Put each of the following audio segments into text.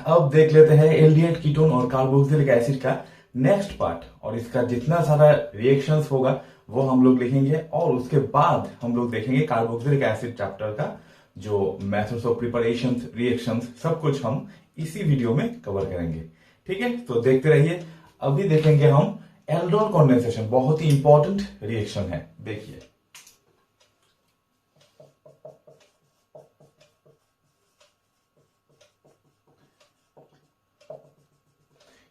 अब देख लेते हैं एल्डिहाइड कीटोन और कार्बोक्सिलिक एसिड का नेक्स्ट पार्ट, और इसका जितना सारा रिएक्शंस होगा वो हम लोग लिखेंगे, और उसके बाद हम लोग देखेंगे कार्बोक्सिलिक एसिड चैप्टर का जो मेथड्स ऑफ प्रिपरेशन, रिएक्शंस, सब कुछ हम इसी वीडियो में कवर करेंगे। ठीक है, तो देखते रहिए। अभी देखेंगे हम एल्डोल कंडेंसेशन, बहुत ही इंपॉर्टेंट रिएक्शन है। देखिए,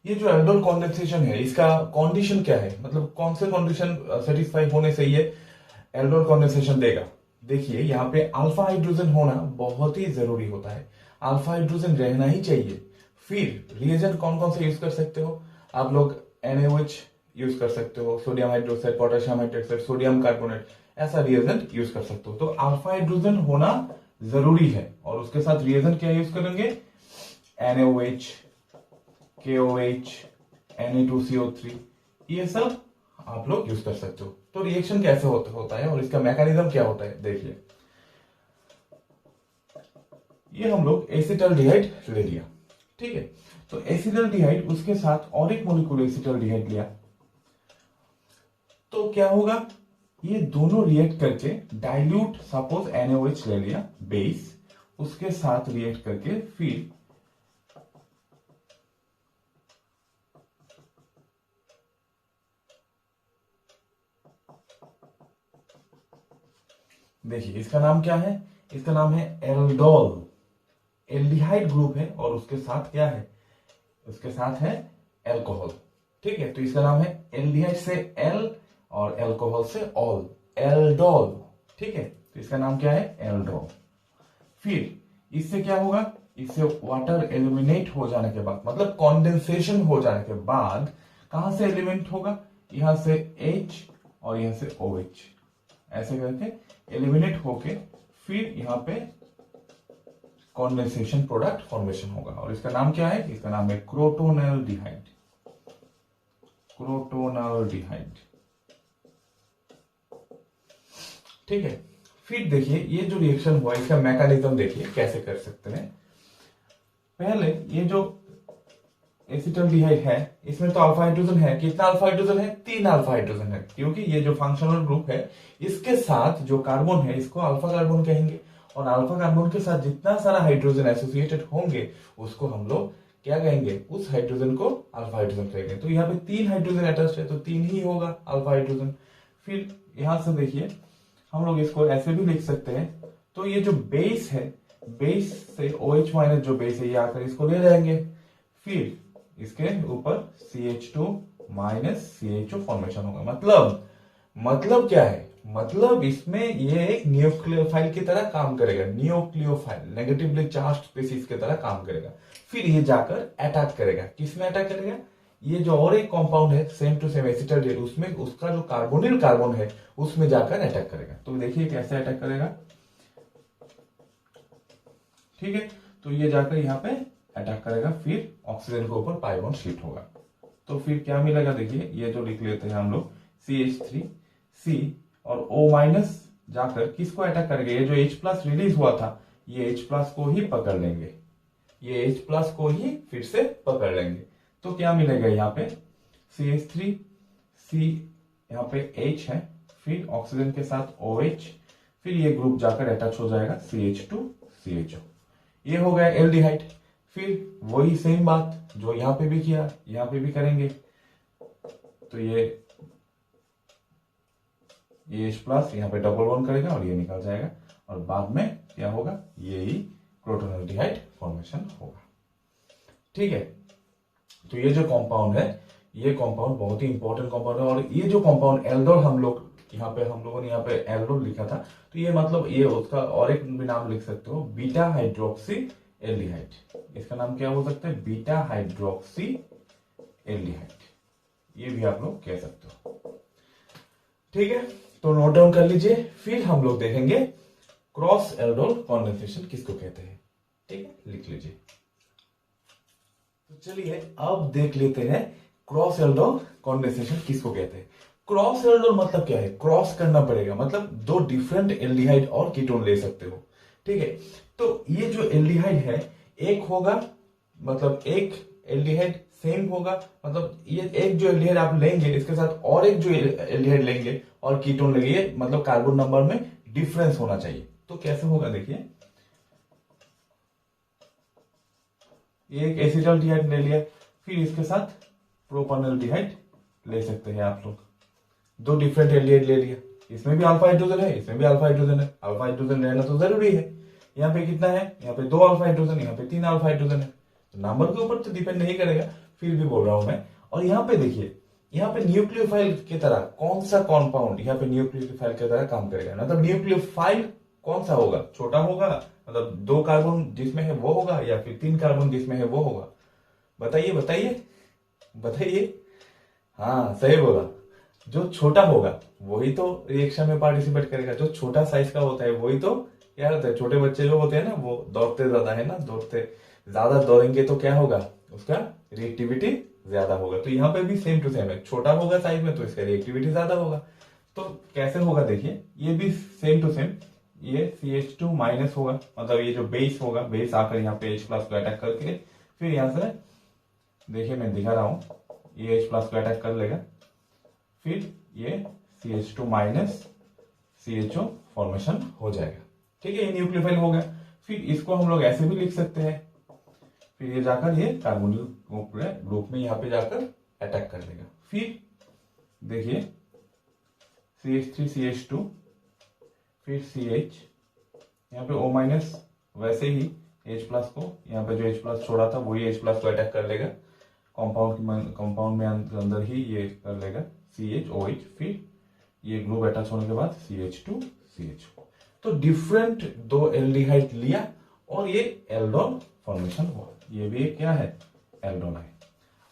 ये जो एल्डोल कंडेंसेशन है, इसका कंडीशन क्या है, मतलब कौन से कंडीशन सेटिस्फाई होने से ये एल्डोल कंडेंसेशन देगा। देखिए, यहाँ पे अल्फा हाइड्रोजन होना बहुत ही जरूरी होता है, अल्फा हाइड्रोजन रहना ही चाहिए। फिर रिएजेंट कौन कौन से यूज कर सकते हो आप लोग, NaOH यूज कर सकते हो, sodium hydroxide, potassium hydroxide, sodium carbonate, ऐसा रिएजेंट यूज कर सकते हो। तो अल्फा हाइड्रोजन होना जरूरी है, और उसके साथ रिएजेंट क्या यूज करेंगे, NaOH, KOH, Na2CO3, ये सब आप लोग यूज कर सकते हो। तो रिएक्शन कैसे होता है और इसका मैकेनिज्म क्या होता है, देखिए। ये हम लोग एसिटाल्डिहाइड ले लिया, ठीक है। तो एसिटाल्डिहाइड, उसके साथ और एक मॉलिक्यूल एसिटाल्डिहाइड लिया, तो क्या होगा, ये दोनों रिएक्ट करके डाइल्यूट, सपोज NaOH ले लिया बेस, उसके साथ रिएक्ट करके फिर देखिए, इसका नाम क्या है, इसका नाम है एल्डोल। एल्डिहाइड ग्रुप है और उसके साथ क्या है, उसके साथ है एल्कोहल। ठीक है, तो इसका नाम है एल्डिहाइड से एल और एल्कोहल से ऑल, एल्डोल। ठीक है, तो इसका नाम क्या है, एल्डोल। फिर इससे क्या होगा, इससे वाटर एलिमिनेट हो जाने के बाद, मतलब कॉन्डेंसेशन हो जाने के बाद, कहां से एलिमिनेट होगा, यहां से H और यहां से OH, ऐसे करके एलिमिनेट होके फिर यहां पे कॉन्डेंसेशन प्रोडक्ट फॉर्मेशन होगा, और इसका नाम क्या है, इसका नाम है क्रोटोनैल्डिहाइड। क्रोटोनैल्डिहाइड, ठीक है। फिर देखिए, ये जो रिएक्शन हुआ, इसका मैकेनिज्म देखिए कैसे कर सकते हैं। पहले ये जो एसिटाल्डिहाइड है, इसमें तो अल्फा हाइड्रोजन है, कितना अल्फा हाइड्रोजन है, 3 अल्फा हाइड्रोजन है, क्योंकि ये जो फंक्शनल ग्रुप है, इसके साथ जो कार्बन है, इसको अल्फा कार्बन कहेंगे, और अल्फा कार्बन के साथ जितना सारा हाइड्रोजन एसोसिएटेड होंगे, उसको हम लोग क्या कहेंगे, उस हाइड्रोजन को अल्फा हाइड्रोजन कहेंगे। तो यहाँ पे 3 हाइड्रोजन अटैच्ड है, तो 3 ही होगा अल्फा हाइड्रोजन। फिर यहां से देखिए, हम लोग इसको ऐसे भी लिख सकते हैं, तो ये जो बेस है, बेस से OH माइनस जो बेस है, ये आकर इसको ले जाएंगे, फिर इसके ऊपर CH2 माइनस CHO फॉर्मेशन होगा। मतलब क्या है, मतलब इसमें ये एक न्यूक्लियोफाइल की तरह काम करेगा, न्यूक्लियोफाइल, नेगेटिवली चार्ज्ड स्पीसीज की तरह काम करेगा। फिर ये जाकर अटैक करेगा, किसमें अटैक करेगा, ये जो और एक कंपाउंड है सेम टू सेम एसिटाल्डिहाइड, उसमें उसका जो कार्बोनिल कार्बन है, उसमें जाकर अटैक करेगा। तो देखिए कैसे अटैक करेगा, ठीक है। तो ये जाकर यहाँ पे अटैक करेगा, फिर ऑक्सीजन के ऊपर पाई बॉन्ड शिफ्ट होगा। तो फिर क्या मिलेगा, देखिए, ये जो लिख लेते हैं हम लोग, CH3C और O माइनस जाकर किसको अटैक करेगा, ये जो H+ रिलीज हुआ था, ये H+ को ही पकड़ लेंगे, ये H+ को ही फिर से पकड़ लेंगे। तो क्या मिलेगा, यहाँ पे CH3C, यहाँ पे H है, फिर ऑक्सीजन के साथ OH, फिर ये ग्रुप जाकर अटैच हो जाएगा CH2CHO, ये हो गया एल्डिहाइड। फिर वही सेम बात जो यहां पे भी किया, यहां पे भी करेंगे, तो ये H+ यहां पे डबल बॉन्ड करेगा और ये निकल जाएगा, और बाद में क्या होगा, ये ही क्रोटोनैल्डिहाइड फॉर्मेशन होगा। ठीक है, तो ये जो कंपाउंड है, ये कंपाउंड बहुत ही इंपॉर्टेंट कंपाउंड है, और ये जो कंपाउंड एल्डोल, हम लोगों ने यहाँ पे एल्डोल लिखा था, तो ये मतलब ये उसका और एक भी नाम लिख सकते हो, बीटा हाइड्रोक्सी एल्डिहाइड। इसका नाम क्या हो सकता है, बीटा हाइड्रोक्सी एल्डिहाइड, ये भी आप लोग कह सकते हो। ठीक है, तो नोट डाउन कर लीजिए। फिर हम लोग देखेंगे क्रॉस एल्डोल कंडेंसेशन किसको कहते हैं। ठीक है, लिख लीजिए। तो चलिए अब देख लेते हैं क्रॉस एल्डोल कंडेंसेशन किसको कहते हैं। क्रॉस एल्डोल मतलब क्या है, क्रॉस करना पड़ेगा, मतलब दो डिफरेंट एल्डिहाइड और कीटोन ले सकते हो। ठीक है, तो ये जो एल्डिहाइड है, एक होगा मतलब एक एल्डिहाइड सेम होगा, मतलब ये एक जो एल्डिहाइड आप लेंगे इसके साथ और एक जो एल्डिहाइड लेंगे और कीटोन लेंगे, मतलब कार्बन नंबर में डिफरेंस होना चाहिए। तो कैसे होगा देखिए, ये एक एसिटाल्डिहाइड ले लिया, फिर इसके साथ प्रोपानोल्डिहाइड ले सकते हैं आप लोग। दो डिफरेंट एल्डिहाइड ले लिया, इसमें भी अल्फा हाइड्रोजन है, इसमें भी अल्फा हाइड्रोजन है, अल्फा हाइड्रोजन रहना तो जरूरी है। यहाँ पे कितना है, यहाँ पे 2 अल्फा हाइड्रोजन, यहाँ पे 3 अल्फा हाइड्रोजन है, तो नंबर के ऊपर तो डिपेंड नहीं करेगा, फिर भी बोल रहा हूं मैं। और यहाँ पे देखिए, यहाँ पे न्यूक्लियोफाइल की तरह कौन सा कॉम्पाउंड यहाँ पे न्यूक्लियोफाइल की तरह काम करेगा, मतलब न्यूक्लियोफाइल कौन सा होगा, छोटा होगा, मतलब 2 कार्बन जिसमें है वो होगा, या फिर 3 कार्बन जिसमें है वो होगा, बताइए बताइए बताइए। हाँ सही बोला, जो छोटा होगा वही तो रिएक्शन में पार्टिसिपेट करेगा, जो छोटा साइज का होता है वही तो क्या होता है, छोटे बच्चे जो होते हैं ना वो दौड़ते ज्यादा है ना, दौड़ते ज्यादा दौड़ेंगे तो क्या होगा, उसका रिएक्टिविटी ज्यादा होगा। तो यहाँ पे भी सेम टू सेम है, छोटा होगा साइज में तो इसका रिएक्टिविटी ज्यादा होगा। तो कैसे होगा देखिए, ये भी सेम टू सेम, ये CH2 माइनस होगा, मतलब ये जो बेस होगा, बेस आकर यहाँ पे H प्लस को अटैक करके फिर यहाँ से देखिए मैं दिखा रहा हूं, ये H प्लस को अटैक कर लेगा, फिर ये CH2 माइनस CHO फॉर्मेशन हो जाएगा। ठीक है, ये न्यूक्लियोफाइल हो गया। फिर इसको हम लोग ऐसे भी लिख सकते हैं, फिर ये जाकर ये कार्बोनिल ग्रुप में यहाँ पे जाकर अटैक कर लेगा। फिर देखिए CH3 CH2 फिर CH, यहाँ पे O माइनस, वैसे ही H प्लस को यहाँ पे जो H प्लस छोड़ा था वही H प्लस को अटैक कर लेगा, कंपाउंड में अंदर ही ये कर लेगा CHOH, फिर ये ग्रुप अटैच होने के बाद CH2 CH। तो डिफरेंट 2 एल्डिहाइड लिया और ये एल्डोन फॉर्मेशन हुआ, ये भी एक क्या है, एल्डोन है।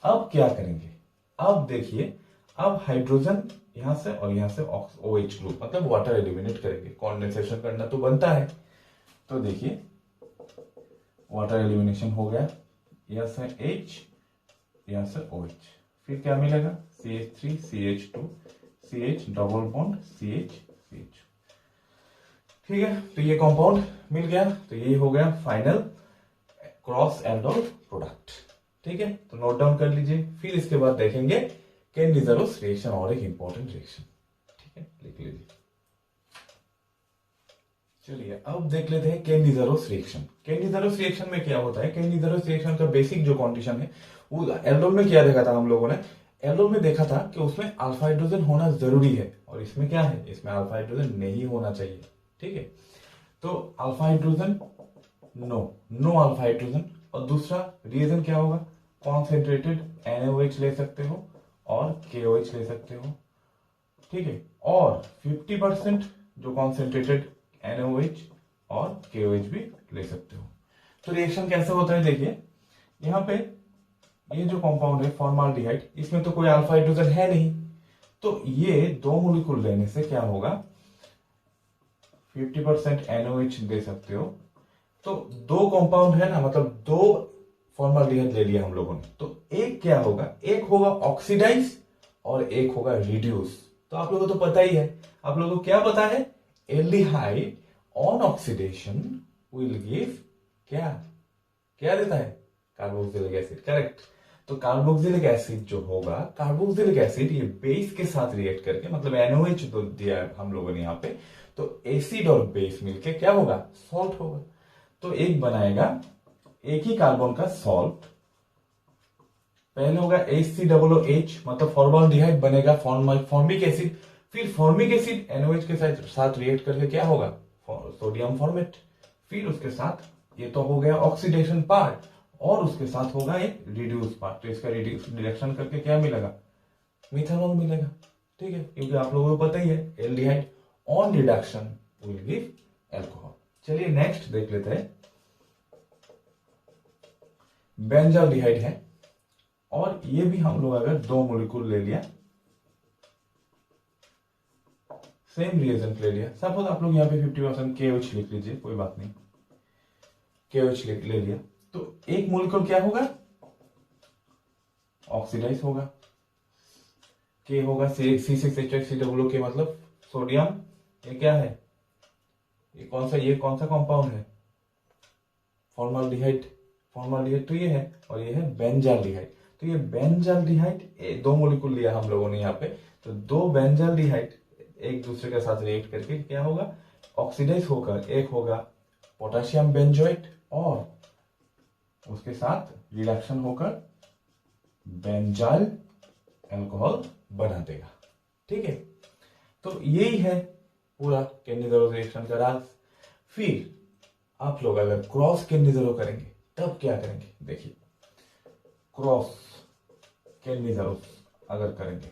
अब क्या करेंगे, अब देखिए, अब हाइड्रोजन यहां से और यहां से OH ग्रुप, मतलब वाटर एलिमिनेट करेंगे, कंडेंसेशन करना तो बनता है। तो देखिए वाटर एलिमिनेशन हो गया, यहां से H, यहां से OH, फिर क्या मिलेगा CH3 CH2 CH double bond CH CH। ठीक है, तो ये कंपाउंड मिल गया, तो ये हो गया फाइनल क्रॉस एल्डोल प्रोडक्ट। ठीक है, तो नोट डाउन कर लीजिए, फिर इसके बाद देखेंगे केन-डिज़ारोस रिएक्शन, और एक इंपॉर्टेंट रिएक्शन। ठीक है, लिख लीजिए। चलिए अब देख लेते हैं केन-डिज़ारोस रिएक्शन। केन-डिज़ारोस रिएक्शन में क्या होता है, केन-डिज़ारोस रिएक्शन का बेसिक जो कंडीशन है वो एल्डोल में क्या देखा था हम लोगों ने, एल्डोल में देखा था कि उसमें अल्फा हाइड्रोजन होना जरूरी है, और इसमें क्या है, इसमें अल्फा हाइड्रोजन नहीं होना चाहिए। ठीक है, तो alpha hydrogen no alpha hydrogen, और दूसरा रीजन क्या होगा, कॉन्सेंट्रेटेड NaOH ले सकते हो और KOH ले सकते हो। ठीक है, और 50% जो कॉन्सेंट्रेटेड NaOH और KOH भी ले सकते हो। तो रिएक्शन कैसे होता है देखिए, यहाँ पे ये जो कंपाउंड है फॉर्माल्डिहाइड, इसमें तो कोई अल्फा हाइड्रोजन है नहीं, तो ये 2 मोलिक्यूल लेने से क्या होगा, 50% NaOH दे सकते हो। तो 2 कंपाउंड है ना, मतलब 2 फॉर्माल्डिहाइड ले लिया हम लोगों ने, तो एक क्या होगा, एक होगा ऑक्सीडाइज और एक होगा रिड्यूस। तो आप लोगों को तो पता ही है, आप लोगों को क्या पता है, aldehyde on oxidation will give क्या क्या देता है, कार्बोक्सिलिक एसिड। करेक्ट, तो कार्बोक्सिलिक एसिड जो होगा, कार्बोक्सिलिक एसिड ये बेस के साथ रिएक्ट करके, मतलब NaOH तो दिया है हम लोगों ने यहाँ पे, तो एसिड और बेस मिलके क्या होगा, सॉल्ट होगा। तो एक बनाएगा एक ही कार्बन का सॉल्ट, पहले होगा HCOOH, मतलब फॉर्माल्डिहाइड बनेगा फॉर्मिक एसिड, फिर फॉर्मिक एसिड NaOH के साथ रिएक्ट करके क्या होगा, सोडियम फॉर्मेट, फिर उसके साथ ये तो हो गया ऑक्सीडेशन पार्ट, और उसके साथ होगा एक रिड्यूस पार्ट, तो इसका रिडक्शन करके क्या मिलेगा, मिथानॉल मिलेगा। ठीक है, क्योंकि आप लोगों को पता ही है aldehyde on reduction will give alcohol. चलिए नेक्स्ट देख लेते हैं, बेंजाल्डिहाइड है, और ये भी हम लोग अगर 2 मोलिक्यूल ले लिया, सेम रिएजेंट ले लिया, सपोज आप लोग यहाँ पे 50% KOH लिख लीजिए, कोई बात नहीं, KOH ले लिया, तो एक मोलिक्यूल क्या होगा, ऑक्सीडाइज होगा, K होगा C6H6COO, मतलब सोडियम, ये क्या है, ये कौन सा कंपाउंड है, फॉर्माल्डिहाइड तो ये है, और ये है बेंजाल्डिहाइड। तो ये बेंजाल्डिहाइड, दो मॉलिक्यूल लिया हम लोगों ने यहाँ पे, तो दो बेंजाल्डिहाइड एक दूसरे के साथ रिएक्ट करके क्या होगा, ऑक्सीडाइज होकर एक होगा पोटेशियम बेंजोएट, और उसके साथ रिडक्शन होकर बेंजाइल अल्कोहल बना देगा। ठीक है, तो यही है पूरा केनिज़रो रिएक्शन का राज। फिर आप लोग अगर क्रॉस केनिज़रो करेंगे तब क्या करेंगे, देखिए क्रॉस केनिज़रो अगर करेंगे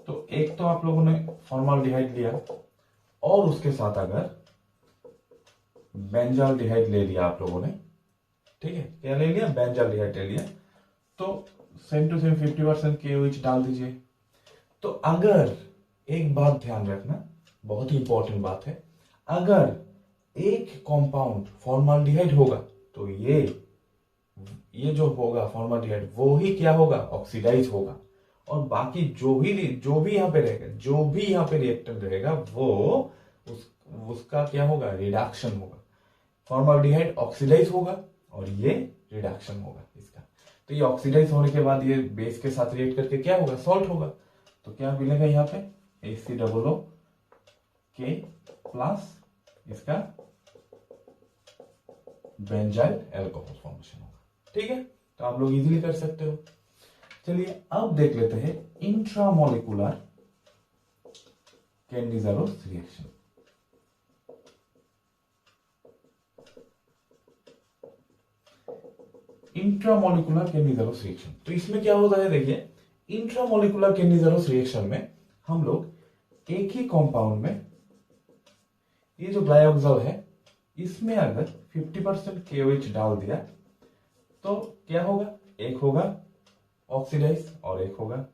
तो एक तो आप लोगों ने फॉर्माल्डिहाइड लिया, और उसके साथ अगर बेंजाल्डिहाइड ले लिया आप लोगों ने, ठीक है, क्या ले लिया, बेंजाल्डिहाइड ले लिया, तो सेम टू सेम 50% KOH डाल दीजिए। तो अगर एक बात ध्यान रखना, बहुत ही इंपॉर्टेंट बात है, अगर एक कंपाउंड फॉर्माल्डिहाइड होगा तो ये जो होगा फॉर्माल्डिहाइड वो ही क्या होगा, ऑक्सीडाइज होगा, और बाकी जो भी यहाँ पे रहेगा, जो भी यहाँ पे रिएक्टेंट रहेगा वो उसका क्या होगा, रिडक्शन होगा। फॉर्माल्डिहाइड ऑक्सीडाइज होगा और ये रिडक्शन होगा इसका। तो ये ऑक्सीडाइज होने के बाद ये बेस के साथ रिएक्ट करके क्या होगा, सॉल्ट होगा। तो क्या मिलेगा यहाँ पे, ACOO के प्लस इसका बेंजाइल अल्कोहल फॉर्मेशन होगा। ठीक है, तो आप लोग इजीली कर सकते हो। चलिए अब देख लेते हैं इंट्रामोलिकुलर केनिज़रो रिएक्शन। इंट्रामोलिकुलर केनिज़रो रिएक्शन, तो इसमें क्या होता है, देखिए इंट्रामोलिकुलर केनिज़रो रिएक्शन में हम लोग एक ही कंपाउंड में, ये जो ग्लाइकोजल है इसमें अगर 50% KOH डाल दिया तो क्या होगा, एक होगा ऑक्सीडाइज और एक होगा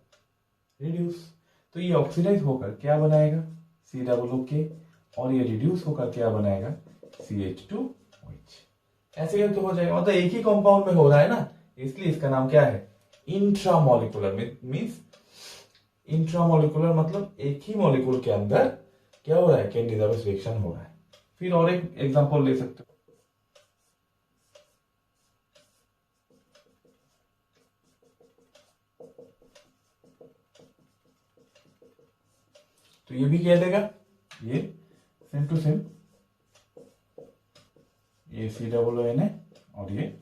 रिड्यूस। तो ये ऑक्सीडाइज होकर क्या बनाएगा, COO, और ये रिड्यूस होकर क्या बनाएगा, CH2OH। ऐसे करके हो जाएगा, मतलब एक ही कंपाउंड में हो रहा है ना, इसलिए इसका नाम क्या है, इंट्रामोलिकुलर। मींस इंट्रामोलिकुलर मतलब एक ही मॉलिक्यूल के अंदर क्या हो रहा है, केनिज़रो रिएक्शन हो रहा है। फिर और एक एग्जांपल ले सकते हो, तो ये भी क्या देगा, ये सेम टू सेम, ये COO और ये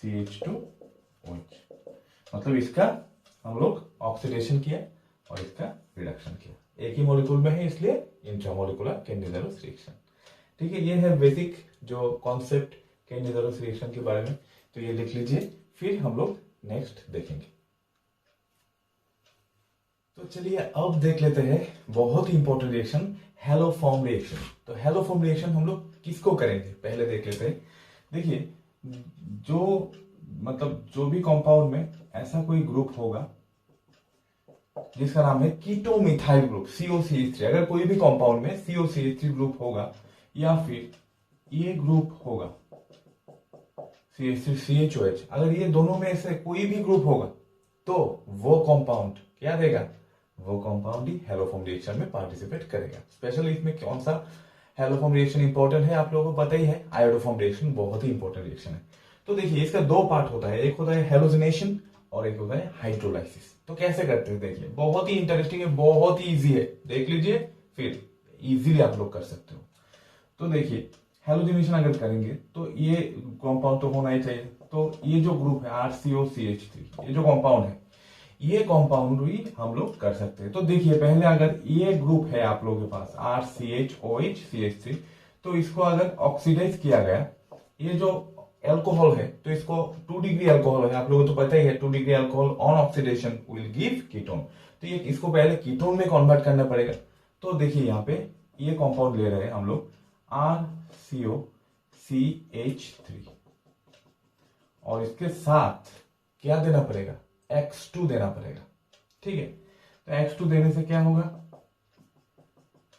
CH2OH, मतलब इसका हम लोग ऑक्सीडेशन किया और इसका रिडक्शन किया, एक ही मॉलिक्यूल में है, इसलिए इंट्रामोलिकुलर केनिज़रो रिएक्शन। ठीक है, ये है बेसिक जो कॉन्सेप्ट केनिज़रो रिएक्शन के बारे में, तो ये लिख लीजिए, फिर हम लोग नेक्स्ट देखेंगे। तो चलिए अब देख लेते हैं बहुत ही इंपॉर्टेंट रिएक्शन, हैलोफॉर्म रिएक्शन। तो हैलोफॉर्म रिएक्शन हम लोग किसको करेंगे, पहले देख लेते हैं। देखिए जो भी कंपाउंड में ऐसा कोई ग्रुप होगा जिसका नाम है कीटोमिथाइल ग्रुप, COCH3, अगर कोई भी कंपाउंड में COCH3 ग्रुप होगा, या फिर ये ग्रुप होगा CH3CHOH, अगर ये दोनों में से कोई भी ग्रुप होगा तो वो कंपाउंड क्या देगा, वो कंपाउंड ही हैलोफॉर्म रिएक्शन में पार्टिसिपेट करेगा। स्पेशली इसमें कौन सा हैलोफॉर्म रिएक्शन इंपॉर्टेंट है आप लोगों को पता ही है, आयोडोफॉर्म रिएक्शन बहुत ही इंपॉर्टेंट रिएक्शन है। तो देखिए इसका दो पार्ट होता है, एक होता है हेलोजिनेशन और एक होता है हाइड्रोलाइसिस। तो कैसे करते हैं देखिए, बहुत ही इंटरेस्टिंग है, बहुत ही इजी है, देख लीजिए फिर इजीली आप लोग कर सकते हो। तो देखिए हेलोजिनेशन अगर करेंगे तो ये कंपाउंड तो होना ही चाहिए, तो ये जो ग्रुप है RCOCH3, ये जो कंपाउंड है, ये कंपाउंड भी हम लोग कर सकते हैं। तो देखिए पहले अगर ये ग्रुप है आप लोगों के पास RCHOH CH3, तो इसको अगर ऑक्सीडाइज किया गया, ये जो एल्कोहल है, तो इसको 2 डिग्री एल्कोहल है, आप लोगों को तो पता ही है 2 degree alcohol on oxidation will give ketone. तो ये इसको पहले कीटोन में कन्वर्ट करना पड़ेगा। तो देखिए यहाँ पे ये कंपाउंड ले रहे हैं हम लोग RCOCH3, और इसके साथ क्या देना पड़ेगा, X2 देना पड़ेगा। ठीक है, तो X2 देने से क्या होगा,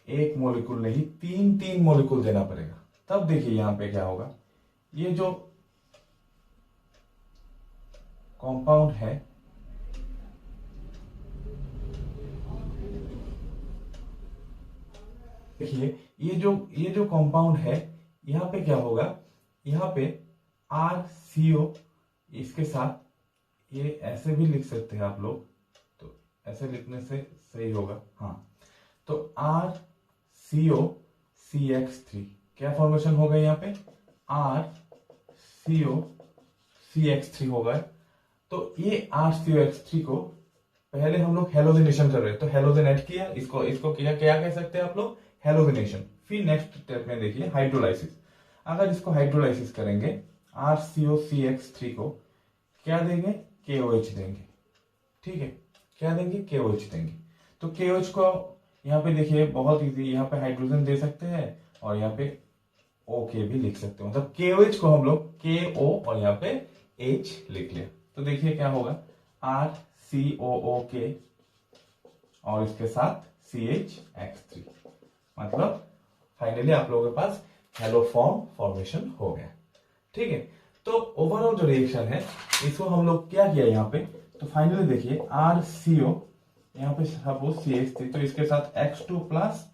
एक मॉलिक्यूल नहीं 3 मॉलिक्यूल देना पड़ेगा। तब देखिए यहां पे क्या होगा, ये जो कंपाउंड है देखिए ये जो कंपाउंड है, यहाँ पे क्या होगा, यहाँ पे RCO, इसके साथ ये ऐसे भी लिख सकते हैं आप लोग, तो ऐसे लिखने से सही होगा, हाँ। तो RCOCH3 क्या फॉर्मेशन होगा यहाँ पे, RCOCH3 होगा। तो ये RCOH3 को पहले हम लोग हेलोजिनेशन कर रहे हैं, तो हेलोजिनेट किया, इसको किया, क्या कह सकते हैं आप लोग, हेलोजिनेशन। फिर नेक्स्ट स्टेप में देखिए हाइड्रोलाइसिस। अगर इसको हाइड्रोलाइसिस करेंगे, RCOCH3 को क्या देंगे, KOH देंगे, ठीक है, क्या देंगे, KOH देंगे। तो KOH को यहाँ पे देखिए बहुत इजी, यहाँ पे हाइड्रोजन दे सकते हैं और यहाँ पे OK भी लिख सकते हो, मतलब KOH को हम लोग KO और यहाँ पे H लिख लिया। तो देखिए क्या होगा, RCOOK और इसके साथ CHX3, मतलब फाइनली आप लोगों के पास हेलोफॉर्म फॉर्मेशन हो गया, ठीक है। तो ओवरऑल जो रिएक्शन है इसको हम लोग क्या किया यहाँ पे, तो फाइनली देखिए RCO, यहाँ पे सपोज CH3, तो इसके साथ X2 प्लस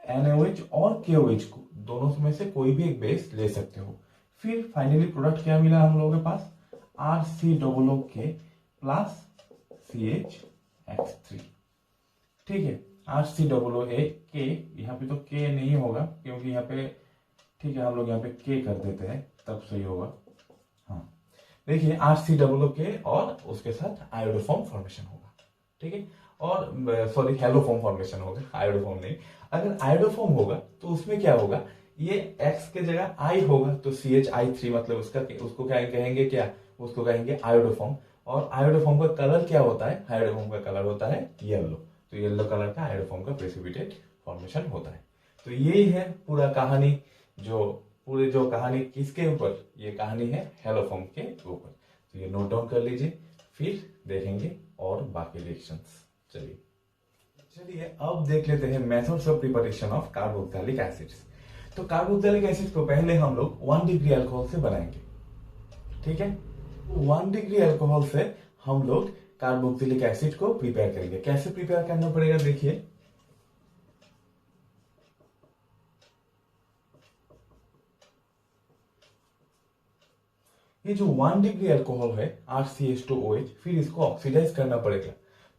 NaOH और KOH को दोनों में से कोई भी एक बेस ले सकते हो। फिर फाइनली प्रोडक्ट क्या मिला हम लोगों के पास, RCOOK प्लस CHX3, ठीक है। RCOOK, यहाँ पे तो K नहीं होगा क्योंकि यहाँ पे, ठीक है, हम लोग यहाँ पे K कर देते हैं तब सही होगा, हाँ। देखिए RCOOK और उसके साथ आयोडोफॉर्म फॉर्मेशन होगा, ठीक है, और सॉरी हेलोफॉर्म फॉर्मेशन होगा, आयोडोफॉर्म नहीं। अगर आयोडोफॉर्म होगा तो उसमें क्या होगा, ये X के जगह I होगा, तो CHI3, मतलब उसको क्या कहेंगे, क्या उसको कहेंगे आयोडोफॉर्म। और आयोडोफॉर्म का कलर क्या होता है, आयोडोफॉर्म का कलर होता है येलो, तो येलो कलर का आयोडोफॉर्म का प्रेसिपिटेट फॉर्मेशन होता है। तो यही है पूरा कहानी, जो कहानी किसके ऊपर, ये कहानी है हेलोफॉर्म के ऊपर। तो ये नोट डाउन कर लीजिए, फिर देखेंगे और बाकी रिएक्शंस। चलिए अब देख लेते हैं methods of preparation of carboxylic acids. तो कार्बोक्सिलिक एसिड को पहले हम लोग 1 डिग्री अल्कोहल से बनाएंगे, ठीक है। 1 डिग्री अल्कोहल से हम लोग कार्बोक्सिलिक एसिड को प्रिपेयर करेंगे। कैसे प्रिपेयर करना पड़ेगा, देखिए ये जो 1 डिग्री अल्कोहल है RCH2OH, फिर इसको ऑक्सीडाइज करना पड़ेगा।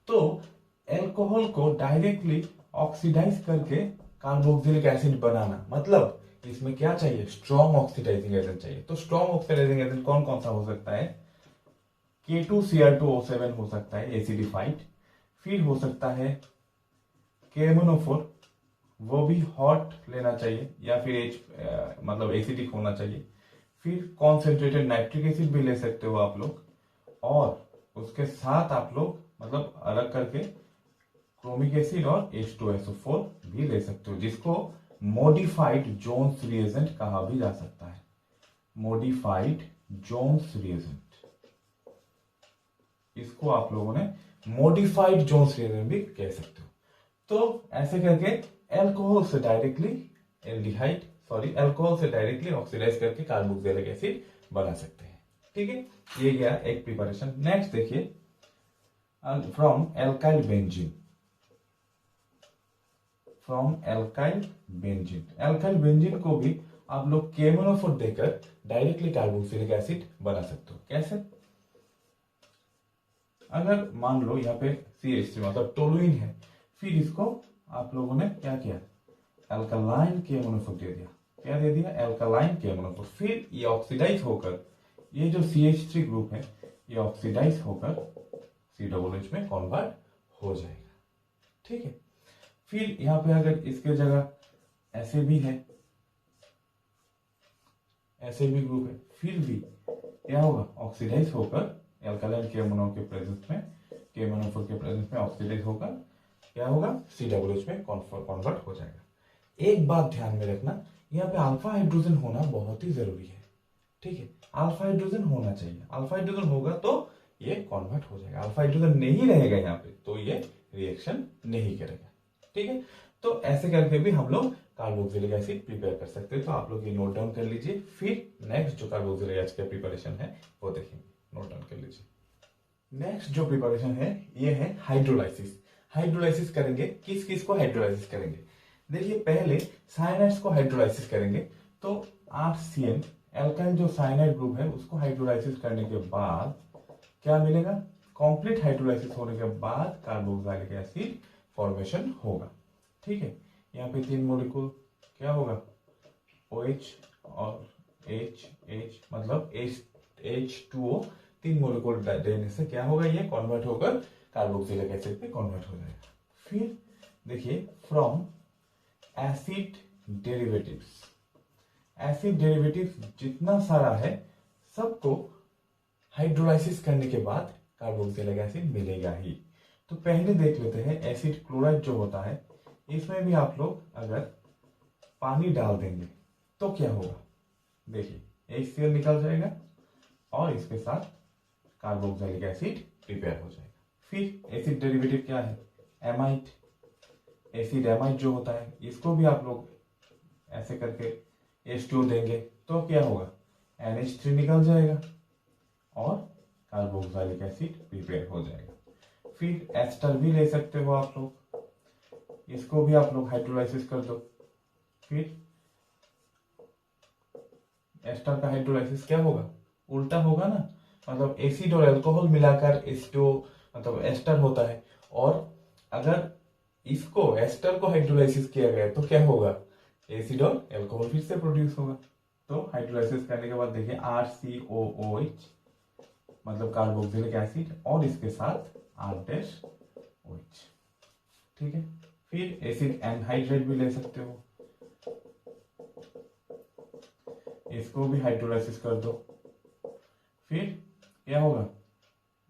तो अल्कोहल को डायरेक्टली ऑक्सीडाइज करके कार्बोक्सिलिक एसिड बनाना, मतलब इसमें क्या चाहिए, स्ट्रॉन्ग ऑक्सीडाइजिंग एजेंट चाहिए। तो स्ट्रॉन्ग ऑक्सीडाइजिंग एजेंट कौन कौन सा हो सकता है, K2Cr2O7 हो सकता है एसिडिफाइड, फिर हो सकता है KMnO4, वो भी हॉट लेना चाहिए या फिर मतलब एसिडिक होना चाहिए। फिर कॉन्सेंट्रेटेड नाइट्रिक एसिड भी ले सकते हो आप लोग, और उसके साथ आप लोग मतलब अलग करके क्रोमिक एसिड और H2SO4 भी ले सकते हो, जिसको मॉडिफाइड जोन्स रिएजेंट कहा भी जा सकता है। मॉडिफाइड जोन्स रिएजेंट, इसको आप लोगों ने मॉडिफाइड जोन्स रिएजेंट भी कह सकते हो। तो ऐसे करके अल्कोहल से डायरेक्टली ऑक्सीडाइज करके कार्बोक्सिलिक एसिड बना सकते हैं, ठीक है। ये गया एक प्रिपरेशन। नेक्स्ट देखिए फ्रॉम एल्काइल बेंजीन को भी आप लोग KMnO4 देकर डायरेक्टली कार्बोक्सिलिक एसिड बना सकते हो। कैसे, अगर मान लो यहाँ पे CH3 मतलब टोलुइन है, फिर इसको आप लोगों ने क्या किया, अल्कालाइन KMnO4 दे दिया, क्या दे दिया, अल्कालाइन KMnO4। फिर ये ऑक्सीडाइज होकर, ये जो CH3 ग्रुप है ये ऑक्सीडाइज होकर COOH में कन्वर्ट हो जाएगा, ठीक है। फिर यहाँ पे अगर इसके जगह ऐसे भी ग्रुप है, फिर भी क्या होगा, ऑक्सीडाइज होकर एल्कालाइन KMnO4 के प्रेजेंस में ऑक्सीडाइज होकर क्या होगा, COOH में कन्वर्ट हो जाएगा। एक बात ध्यान में रखना, यहाँ पे अल्फा हाइड्रोजन होना बहुत ही जरूरी है, ठीक है। अल्फा हाइड्रोजन होना चाहिए, अल्फा हाइड्रोजन होगा तो ये कन्वर्ट हो जाएगा। अल्फा हाइड्रोजन नहीं रहेगा यहाँ पे तो ये रिएक्शन नहीं करेगा, ठीक है। तो ऐसे करके भी हम लोग कार्बोक्सिलिक एसिड प्रिपेयर कर सकते हैं। तो आप लोग ये नोट डाउन कर लीजिए, फिर नेक्स्ट जो कार्बोक्सिलिक एसिड का प्रिपरेशन है वो देखेंगे, नोट डाउन कर लीजिए। नेक्स्ट जो प्रिपरेशन है ये है हाइड्रोलाइसिस। हाइड्रोलाइसिस करेंगे, किस किस को हाइड्रोलाइसिस करेंगे, देखिए पहले साइनाइड्स को हाइड्रोलाइसिस करेंगे तो RCN एल्काइन जो साइनाइड ग्रुप है उसको हाइड्रोलाइसिस करने के बाद क्या मिलेगा, कंप्लीट हाइड्रोलाइसिस होने के बाद कार्बोक्सिलिक एसिड फॉर्मेशन होगा। ठीक है, यहाँ पे 3 मॉलिक्यूल क्या होगा, OH और H मतलब H2O 3 मॉलिक्यूल देने से क्या होगा, ये कन्वर्ट होकर कार्बोक्सिलिक एसिड पे कन्वर्ट हो जाएगा। फिर देखिए from acid derivatives, acid derivatives जितना सारा है सबको हाइड्रोलाइसिस करने के बाद कार्बोक्सिलिक एसिड मिलेगा ही। तो पहले देख लेते हैं एसिड क्लोराइड जो होता है, इसमें भी आप लोग अगर पानी डाल देंगे तो क्या होगा, देखिए HCl निकल जाएगा और इसके साथ कार्बोक्सिलिक एसिड प्रिपेयर हो जाएगा। फिर एसिड डेरिवेटिव क्या है, एमाइड, एसिड एमाइड जो होता है इसको भी आप लोग ऐसे करके H2 देंगे तो क्या होगा, NH3 निकल जाएगा और कार्बोक्सिलिक एसिड प्रिपेयर हो जाएगा। फिर एस्टर भी ले सकते हो आप लोग, इसको भी आप लोग हाइड्रोलाइसिस कर दो। फिर एस्टर का हाइड्रोलाइसिस क्या होगा, उल्टा होगा ना, मतलब एसिड और अल्कोहल मिलाकर H2 मतलब एस्टर होता है, और अगर इसको एस्टर को हाइड्रोलाइसिस किया गया तो क्या होगा, एसिड और अल्कोहल फिर से प्रोड्यूस होगा। तो हाइड्रोलाइसिस करने के बाद देखिए RCOOH मतलब कार्बोक्सिलिक एसिड और इसके साथ R-OH। ठीक है, फिर एसिड एनहाइड्रेट भी ले सकते हो, इसको भी हाइड्रोलाइसिस कर दो। फिर क्या होगा,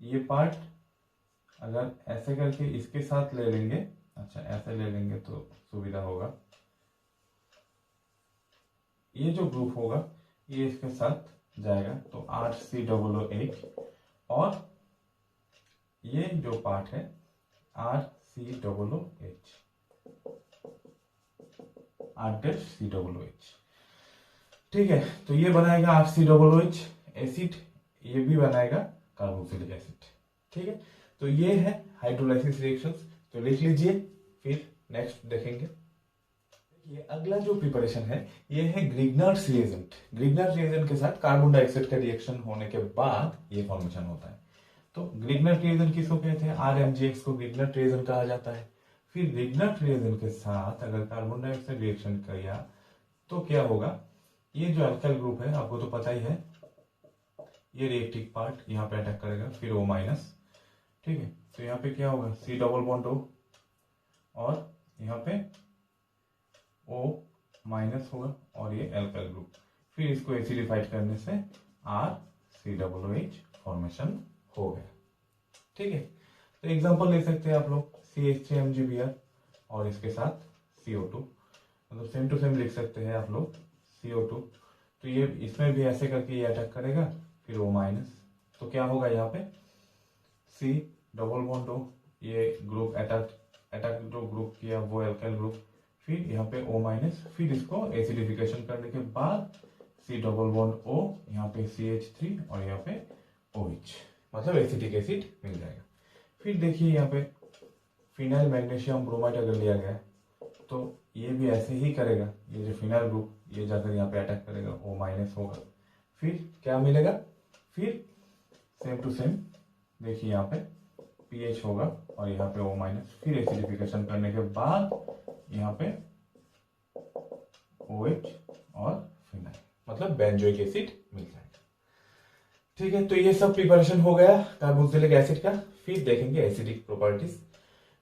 ये पार्ट अगर ऐसे करके इसके साथ ले लेंगे, अच्छा ऐसे ले लेंगे तो सुविधा होगा, ये जो ग्रुप होगा ये इसके साथ जाएगा तो RCOOH, और ये जो पार्ट है RCOOH, R-COOH। ठीक है, तो ये बनाएगा RCOOH एसिड, ये भी बनाएगा कार्बोक्सिलिक एसिड। ठीक है, तो ये है हाइड्रोलाइसिस रिएक्शंस, तो लिख लीजिए, फिर नेक्स्ट देखेंगे। ये अगला जो प्रिपरेशन है ये है ग्रिग्नार्ड्स रिएजेंट। ग्रिग्नार्ड्स रिएजेंट के साथ कार्बन डाइऑक्साइड का रिएक्शन होने के बाद ये फॉर्मेशन होता है। तो ग्रिग्नार्ड रिएजेंट किसको कहते हैं, RMgX को ग्रिग्नार्ड रिएजेंट कहा जाता है। फिर ग्रिग्नार्ड रिएजेंट के साथ अगर कार्बन डाइऑक्साइड रिएक्शन किया तो क्या होगा, ये जो अल्काइल ग्रुप है आपको तो पता ही है, ये रिएक्टिव पार्ट यहाँ पे अटैक करेगा, फिर O-। ठीक है, तो यहाँ पे क्या होगा, C डबल बॉन्ड O और यहाँ पे O- होगा और ये अल्काइल ग्रुप, फिर इसको एसिडिफाइड करने से RCOOH फॉर्मेशन हो गया। ठीक है, तो एग्जांपल ले सकते हैं आप लोग CH3MgBr और इसके साथ CO2, मतलब सेम टू सेम लिख सकते हैं आप लोग CO2, तो ये इसमें भी ऐसे करके ये अटैक करेगा, फिर O-, तो क्या होगा यहाँ पे C डबल बॉन्ड O, ये ग्रुप अटैक जो ग्रुप किया वो अल्काइल ग्रुप, फिर यहाँ पे O-, फिर इसको एसिडिफिकेशन करने के बाद C डबल बॉन्ड O, यहाँ पे CH3 और यहाँ पे OH, मतलब एसिटिक एसिड मिल जाएगा। फिर देखिए यहाँ पे फिनाइल मैग्नीशियम ब्रोमाइड अगर लिया गया तो ये भी ऐसे ही करेगा, ये जो फिनाइल ग्रुप ये जाकर यहाँ पे अटैक करेगा, O- होगा, फिर क्या मिलेगा, फिर सेम टू सेम देखिए यहाँ पे pH होगा और यहाँ पे O-, फिर एसिडिफिकेशन करने के बाद यहाँ पे OH और फिनाइल, मतलब बेंजोइक एसिड मिल जाएगा। ठीक है, तो ये सब प्रिपरेशन हो गया कार्बोक्सिलिक एसिड का। फिर देखेंगे एसिडिक प्रॉपर्टीज,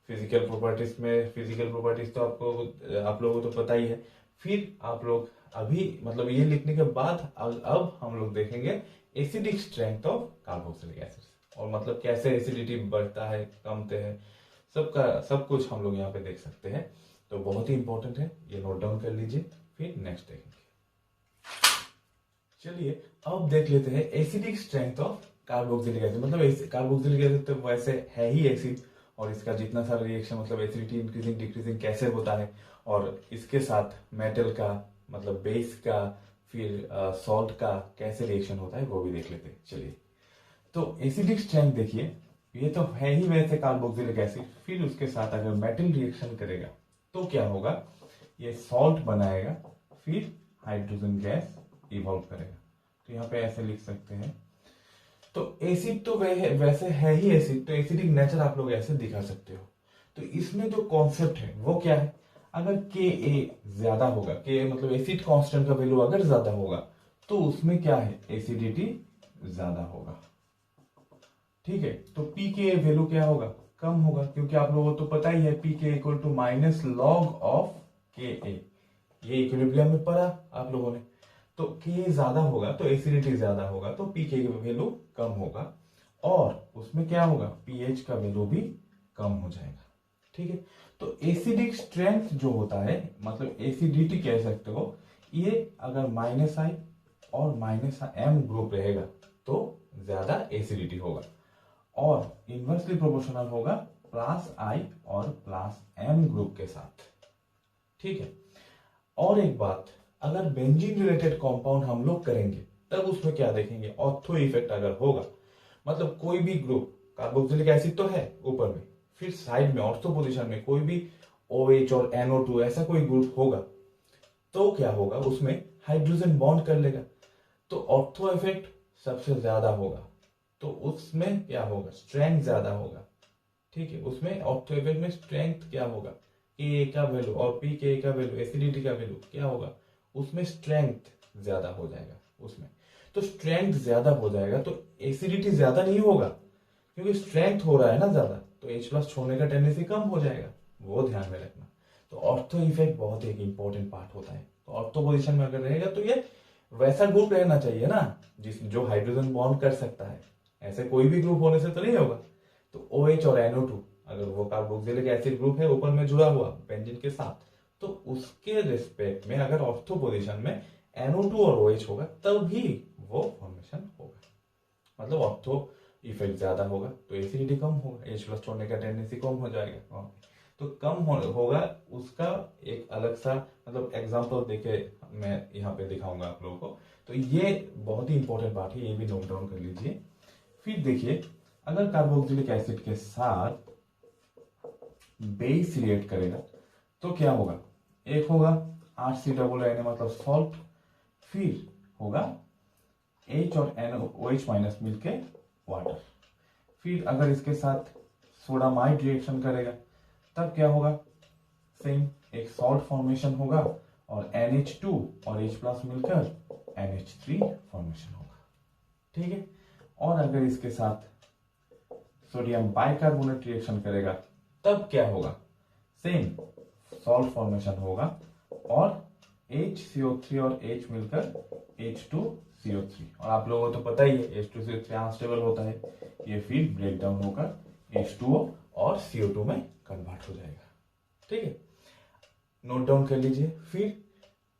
फिजिकल प्रॉपर्टीज में, फिजिकल प्रॉपर्टीज तो आप लोगों को तो पता ही है। फिर आप लोग अभी मतलब ये लिखने के बाद अब हम लोग देखेंगे acidic strength of carboxylic acid, और मतलब कैसे एसिडिटी बढ़ता है, कमते हैं, सब कुछ हम लोग यहाँ पे देख सकते हैं। तो बहुत ही इंपॉर्टेंट है, ये नोट डाउन कर लीजिए, फिर नेक्स्ट देखेंगे। चलिए अब देख लेते हैं acidic strength of carboxylic acid, मतलब कार्बोक्सिलिक एसिड तो वैसे है ही एसिड, और इसका जितना सारा रिएक्शन मतलब एसिडिटी इंक्रीजिंग डिक्रीजिंग कैसे होता है, और इसके साथ मेटल का मतलब बेस का, फिर सॉल्ट का कैसे रिएक्शन होता है वो भी देख लेते हैं। चलिए, तो एसिडिक स्ट्रेंथ देखिए, ये तो है ही वैसे कार्बोक्सिलिक एसिड, फिर उसके साथ अगर मेटल रिएक्शन करेगा तो क्या होगा, ये सॉल्ट बनाएगा, फिर हाइड्रोजन गैस इवॉल्व करेगा। तो यहाँ पे ऐसे लिख सकते हैं। तो एसिड तो वैसे है ही एसिड, तो एसिडिक नेचर आप लोग ऐसे दिखा सकते हो। तो इसमें जो कॉन्सेप्ट है वो क्या है, अगर Ka ज्यादा होगा, Ka मतलब एसिड कांस्टेंट का वैल्यू अगर ज्यादा होगा तो उसमें क्या है, एसिडिटी ज्यादा होगा। ठीक है, तो pKa वैल्यू क्या होगा, कम होगा, क्योंकि आप लोगों को तो पता ही है pKa equal to minus log of Ka। ये इक्विलिब्रियम में पढ़ा आप लोगों ने। तो Ka ज्यादा होगा तो एसिडिटी ज्यादा होगा, तो pKa का वैल्यू कम होगा, और उसमें क्या होगा, pH का वैल्यू भी कम हो जाएगा। ठीक है, तो एसिडिक स्ट्रेंथ जो होता है, मतलब एसिडिटी कह सकते हो, ये अगर -I और -M ग्रुप रहेगा तो ज्यादा एसिडिटी होगा, और इनवर्सली प्रोपोर्शनल होगा +I और +M ग्रुप के साथ। ठीक है, और एक बात, अगर बेंजीन रिलेटेड कंपाउंड हम लोग करेंगे तब उसमें क्या देखेंगे, ऑर्थो इफेक्ट अगर होगा, मतलब कोई भी ग्रुप, कार्बोक्सिलिक एसिड तो है ऊपर में, फिर साइड में ऑर्थो पोजीशन में कोई भी OH और NO2 ऐसा कोई ग्रुप होगा, तो क्या होगा, उसमें हाइड्रोजन बॉन्ड कर लेगा, तो ऑर्थो इफेक्ट सबसे ज्यादा होगा, तो उसमें क्या होगा, स्ट्रेंथ ज्यादा होगा। ठीक है, उसमें ऑर्थो इफेक्ट में स्ट्रेंथ क्या होगा, Ka का वैल्यू और pKa का वैल्यू, एसिडिटी का वैल्यू क्या होगा, उसमें स्ट्रेंथ ज्यादा हो जाएगा उसमें। तो स्ट्रेंथ ज्यादा हो जाएगा तो एसिडिटी ज्यादा नहीं होगा, क्योंकि स्ट्रेंथ हो रहा है ना ज्यादा, तो H+ छोड़ने का टेंडेंसी कम हो जाएगा, वो ध्यान में रखना। तो ऑर्थो इफेक्ट बहुत एक इंपॉर्टेंट पार्ट होता है। तो ऑर्थो पोजीशन में अगर रहेगा तो ये वैसा ग्रुप रहना चाहिए ना जो हाइड्रोजन बॉन्ड कर सकता है, ऐसे कोई भी ग्रुप होने से तो नहीं होगा। तो OH और NO2 अगर वो कार्बोक्सिलिक एसिड ग्रुप है ऊपर में जुड़ा हुआ बेंजीन के साथ, तो उसके रिस्पेक्ट में अगर ऑर्थो पोजीशन में NO2 और OH होगा तब भी वो फॉर्मेशन होगा, मतलब ऑर्थो इफेक्ट ज्यादा होगा तो एसिडिटी कम होगा, H+ छोड़ने का टेंडेंसी कम हो जाएगा। तो कम होगा उसका एक अलग सा मतलब एग्जांपल देके मैं यहाँ पे दिखाऊंगा आप लोगों को। तो ये बहुत ही इंपॉर्टेंट बात है, ये भी नोट डाउन कर लीजिए। फिर देखिए, अगर कार्बोक्सिलिक एसिड के साथ बेस रिएक्ट करेगा तो क्या होगा, एक होगा RCNA मतलब सॉल्ट, फिर होगा H और NOH माइनस मिलके वाटर। फिर अगर इसके साथ सोडामाइड रिएक्शन करेगा तब क्या होगा, सेम एक सॉल्ट फॉर्मेशन होगा, और NH2 और H+ मिलकर NH3 फॉर्मेशन होगा। ठीक है, और अगर इसके साथ सोडियम बाइकार्बोनेट रिएक्शन करेगा तब क्या होगा, सेम सॉल्ट फॉर्मेशन होगा, और HCO3 और H मिलकर H2CO3, और आप लोगों को तो पता ही है H2CO3 अनस्टेबल होता है, ये फिर ब्रेक डाउन होकर H2O और CO2 में कन्वर्ट हो जाएगा। ठीक है, नोट डाउन कर लीजिए। फिर